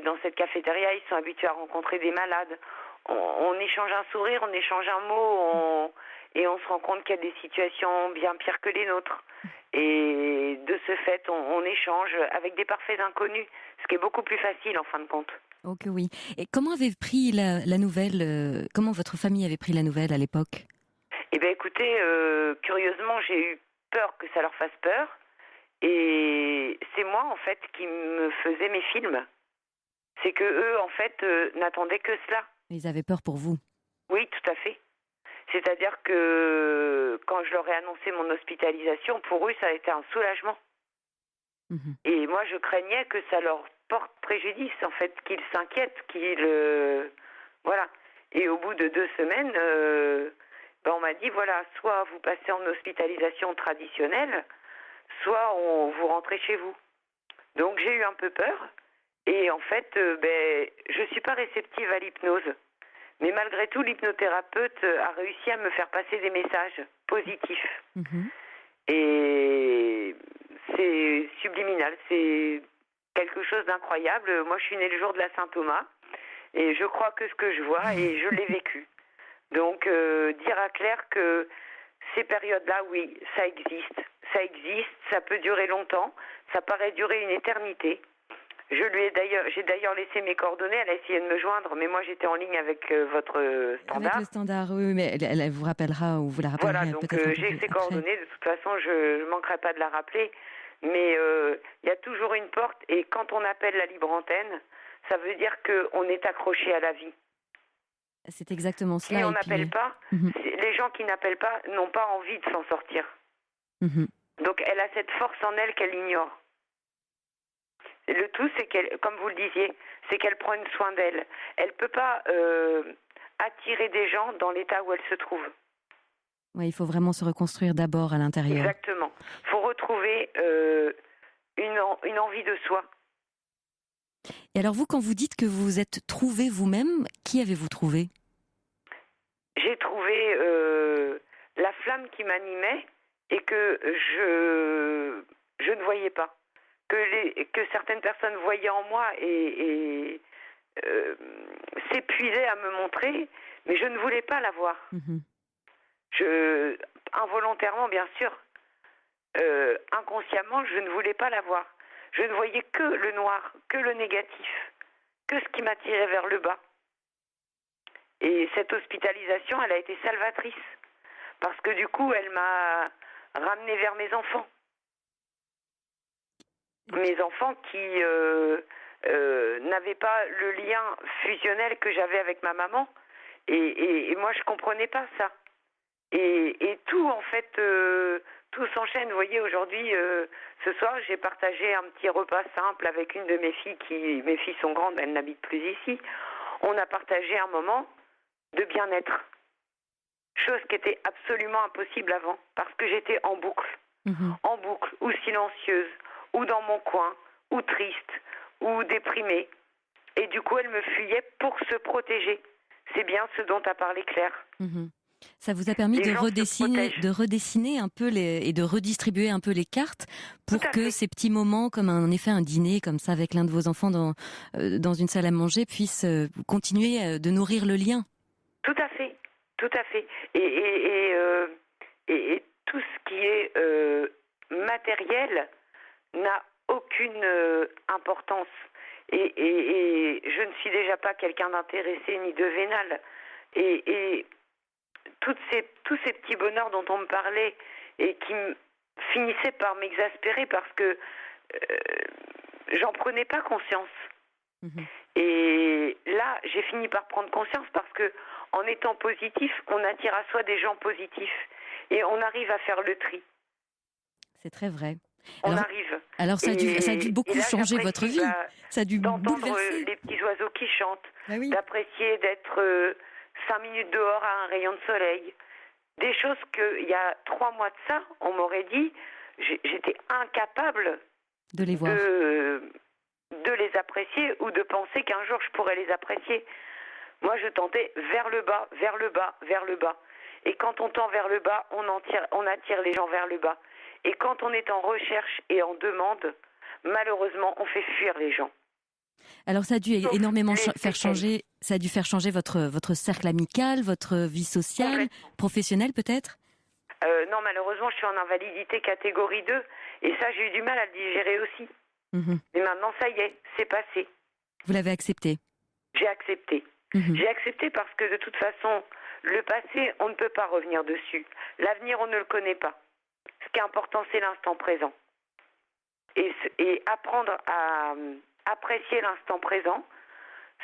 dans cette cafétéria, ils sont habitués à rencontrer des malades. On échange un sourire, on échange un mot, et on se rend compte qu'il y a des situations bien pires que les nôtres. Et de ce fait, on échange avec des parfaits inconnus, ce qui est beaucoup plus facile en fin de compte. Ok, oui. Et comment avez pris la nouvelle, comment votre famille avait pris la nouvelle à l'époque? Eh bien, écoutez, curieusement, j'ai eu peur que ça leur fasse peur. Et c'est moi, en fait, qui me faisais mes films. C'est que eux, en fait, n'attendaient que cela. Ils avaient peur pour vous? Oui, tout à fait. C'est-à-dire que quand je leur ai annoncé mon hospitalisation, pour eux, ça a été un soulagement. Et moi, je craignais que ça leur porte préjudice, en fait, qu'ils s'inquiètent, voilà. Et au bout de 2 semaines... on m'a dit, voilà, soit vous passez en hospitalisation traditionnelle, soit vous rentrez chez vous. Donc j'ai eu un peu peur. Et en fait, je ne suis pas réceptive à l'hypnose. Mais malgré tout, l'hypnothérapeute a réussi à me faire passer des messages positifs. Et c'est subliminal, c'est quelque chose d'incroyable. Moi, je suis née le jour de la Saint-Thomas. Et je crois que ce que je vois, et je l'ai vécu. Donc, dire à Claire que ces périodes-là, oui, ça existe. ça existe, ça peut durer longtemps, ça paraît durer une éternité. J'ai d'ailleurs laissé mes coordonnées, elle a essayé de me joindre, mais moi j'étais en ligne avec votre standard. Avec le standard, oui, mais elle vous rappellera ou vous la rappellerez voilà, donc peut-être j'ai ses coordonnées, de toute façon je ne manquerai pas de la rappeler, mais il y a toujours une porte, et quand on appelle la libre antenne, ça veut dire qu'on est accroché à la vie. C'est exactement cela. Si on n'appelle pas, les gens qui n'appellent pas n'ont pas envie de s'en sortir. Donc elle a cette force en elle qu'elle ignore. Et le tout, c'est qu'elle, comme vous le disiez, c'est qu'elle prenne soin d'elle. Elle ne peut pas attirer des gens dans l'état où elle se trouve. Oui, il faut vraiment se reconstruire d'abord à l'intérieur. Exactement. Il faut retrouver une envie de soi. Et alors vous, quand vous dites que vous vous êtes trouvé vous-même, qui avez-vous trouvé ? J'ai trouvé la flamme qui m'animait et que je ne voyais pas. Que certaines personnes voyaient en moi et s'épuisaient à me montrer, mais je ne voulais pas la voir. Involontairement, bien sûr, inconsciemment, je ne voulais pas la voir. Je ne voyais que le noir, que le négatif, que ce qui m'attirait vers le bas. Et cette hospitalisation, elle a été salvatrice, parce que du coup, elle m'a ramenée vers mes enfants. Mes enfants qui n'avaient pas le lien fusionnel que j'avais avec ma maman. Et moi, je comprenais pas ça. Et tout, en fait, tout s'enchaîne. Vous voyez, aujourd'hui, ce soir, j'ai partagé un petit repas simple avec une de mes filles. Mes filles sont grandes, elles n'habitent plus ici. On a partagé un moment de bien-être. Chose qui était absolument impossible avant, parce que j'étais en boucle, ou silencieuse, ou dans mon coin, ou triste, ou déprimée. Et du coup, elle me fuyait pour se protéger. C'est bien ce dont a parlé Claire. Ça vous a permis de redessiner un peu et de redistribuer un peu les cartes pour que ces petits moments, comme un dîner comme ça avec l'un de vos enfants dans une salle à manger, puissent continuer de nourrir le lien. Tout à fait, tout à fait. Et tout ce qui est matériel n'a aucune importance. Et je ne suis déjà pas quelqu'un d'intéressé ni de vénal. Et tous ces petits bonheurs dont on me parlait et qui finissaient par m'exaspérer parce que j'en prenais pas conscience. Et là, j'ai fini par prendre conscience parce que en étant positif, on attire à soi des gens positifs et on arrive à faire le tri. C'est très vrai. Alors ça a dû beaucoup changer votre vie. Ça a dû d'entendre les petits oiseaux qui chantent, d'apprécier d'être 5 minutes dehors à un rayon de soleil. Des choses qu'il y a 3 mois de ça, on m'aurait dit, j'étais incapable de les voir, de les apprécier ou de penser qu'un jour je pourrais les apprécier. Moi, je tentais vers le bas, vers le bas, vers le bas. Et quand on tend vers le bas, on attire les gens vers le bas. Et quand on est en recherche et en demande, malheureusement, on fait fuir les gens. Alors ça a dû énormément faire changer votre cercle amical, votre vie sociale, professionnelle peut-être ? Non, malheureusement, je suis en invalidité catégorie 2 et ça, j'ai eu du mal à le digérer aussi. Mais maintenant, ça y est, c'est passé. Vous l'avez accepté ? J'ai accepté. J'ai accepté parce que de toute façon, le passé, on ne peut pas revenir dessus. L'avenir, on ne le connaît pas. Ce qui est important, c'est l'instant présent. Et apprendre à apprécier l'instant présent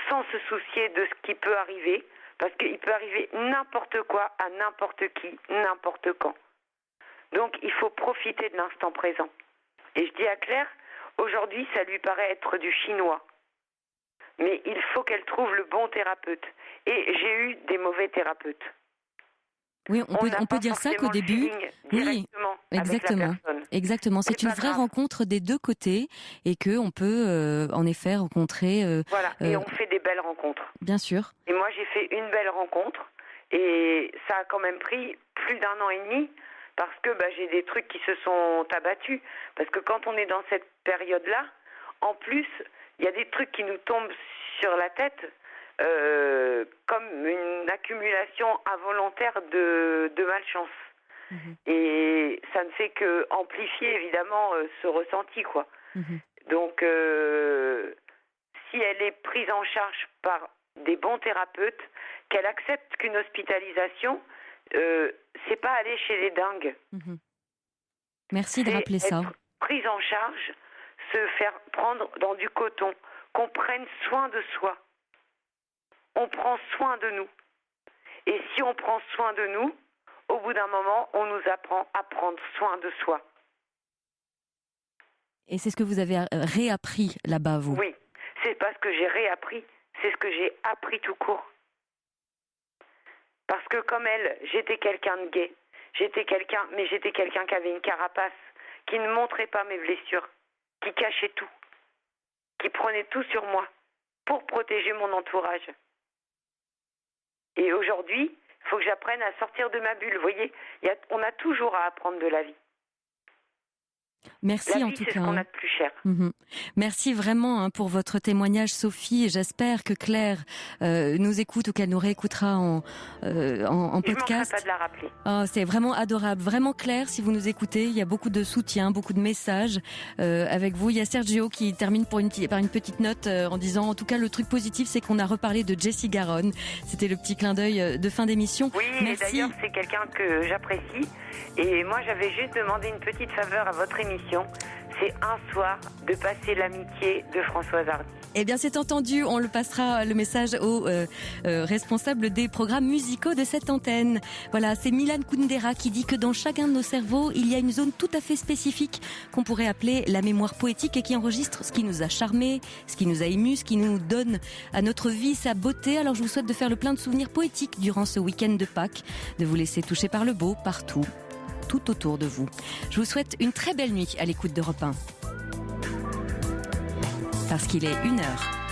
sans se soucier de ce qui peut arriver, parce qu'il peut arriver n'importe quoi à n'importe qui, n'importe quand. Donc, il faut profiter de l'instant présent. Et je dis à Claire, aujourd'hui, ça lui paraît être du chinois. Mais il faut qu'elle trouve le bon thérapeute. Et j'ai eu des mauvais thérapeutes. Oui, on peut dire ça qu'au début, oui, exactement. C'est une vraie rencontre des deux côtés et que on peut en effet rencontrer. Voilà, et on fait des belles rencontres. Bien sûr. Et moi, j'ai fait une belle rencontre et ça a quand même pris plus d'1 an et demi parce que j'ai des trucs qui se sont abattus. Parce que quand on est dans cette période-là, en plus, il y a des trucs qui nous tombent sur la tête. Comme une accumulation involontaire de malchance. Et ça ne fait que amplifier évidemment ce ressenti, quoi. Donc, si elle est prise en charge par des bons thérapeutes, qu'elle accepte qu'une hospitalisation, c'est pas aller chez les dingues. Merci de rappeler ça. Être prise en charge, se faire prendre dans du coton, qu'on prenne soin de soi. On prend soin de nous. Et si on prend soin de nous, au bout d'un moment, on nous apprend à prendre soin de soi. Et c'est ce que vous avez réappris là-bas, vous? Oui, c'est pas ce que j'ai réappris, c'est ce que j'ai appris tout court. Parce que comme elle, j'étais quelqu'un de gai. J'étais quelqu'un qui avait une carapace, qui ne montrait pas mes blessures, qui cachait tout, qui prenait tout sur moi pour protéger mon entourage. Et aujourd'hui, il faut que j'apprenne à sortir de ma bulle. Vous voyez, on a toujours à apprendre de la vie. Merci la en vie, tout c'est cas. Ce qu'on a de plus cher. Merci vraiment pour votre témoignage, Sophie. Et j'espère que Claire nous écoute ou qu'elle nous réécoutera en podcast. Je ne manquerai pas de la rappeler. Oh, c'est vraiment adorable. Vraiment, Claire, si vous nous écoutez, il y a beaucoup de soutien, beaucoup de messages avec vous. Il y a Sergio qui termine par une petite note en disant, en tout cas, le truc positif, c'est qu'on a reparlé de Jessie Garonne. C'était le petit clin d'œil de fin d'émission. Oui, merci. Et d'ailleurs, c'est quelqu'un que j'apprécie. Et moi, j'avais juste demandé une petite faveur à votre émission. C'est un soir de passer l'amitié de Françoise Hardy. Eh bien, c'est entendu. On le passera le message aux responsables des programmes musicaux de cette antenne. Voilà, c'est Milan Kundera qui dit que dans chacun de nos cerveaux, il y a une zone tout à fait spécifique qu'on pourrait appeler la mémoire poétique et qui enregistre ce qui nous a charmés, ce qui nous a émus, ce qui nous donne à notre vie sa beauté. Alors, je vous souhaite de faire le plein de souvenirs poétiques durant ce week-end de Pâques, de vous laisser toucher par le beau partout, tout autour de vous. Je vous souhaite une très belle nuit à l'écoute d'Europe 1. Parce qu'il est 1h.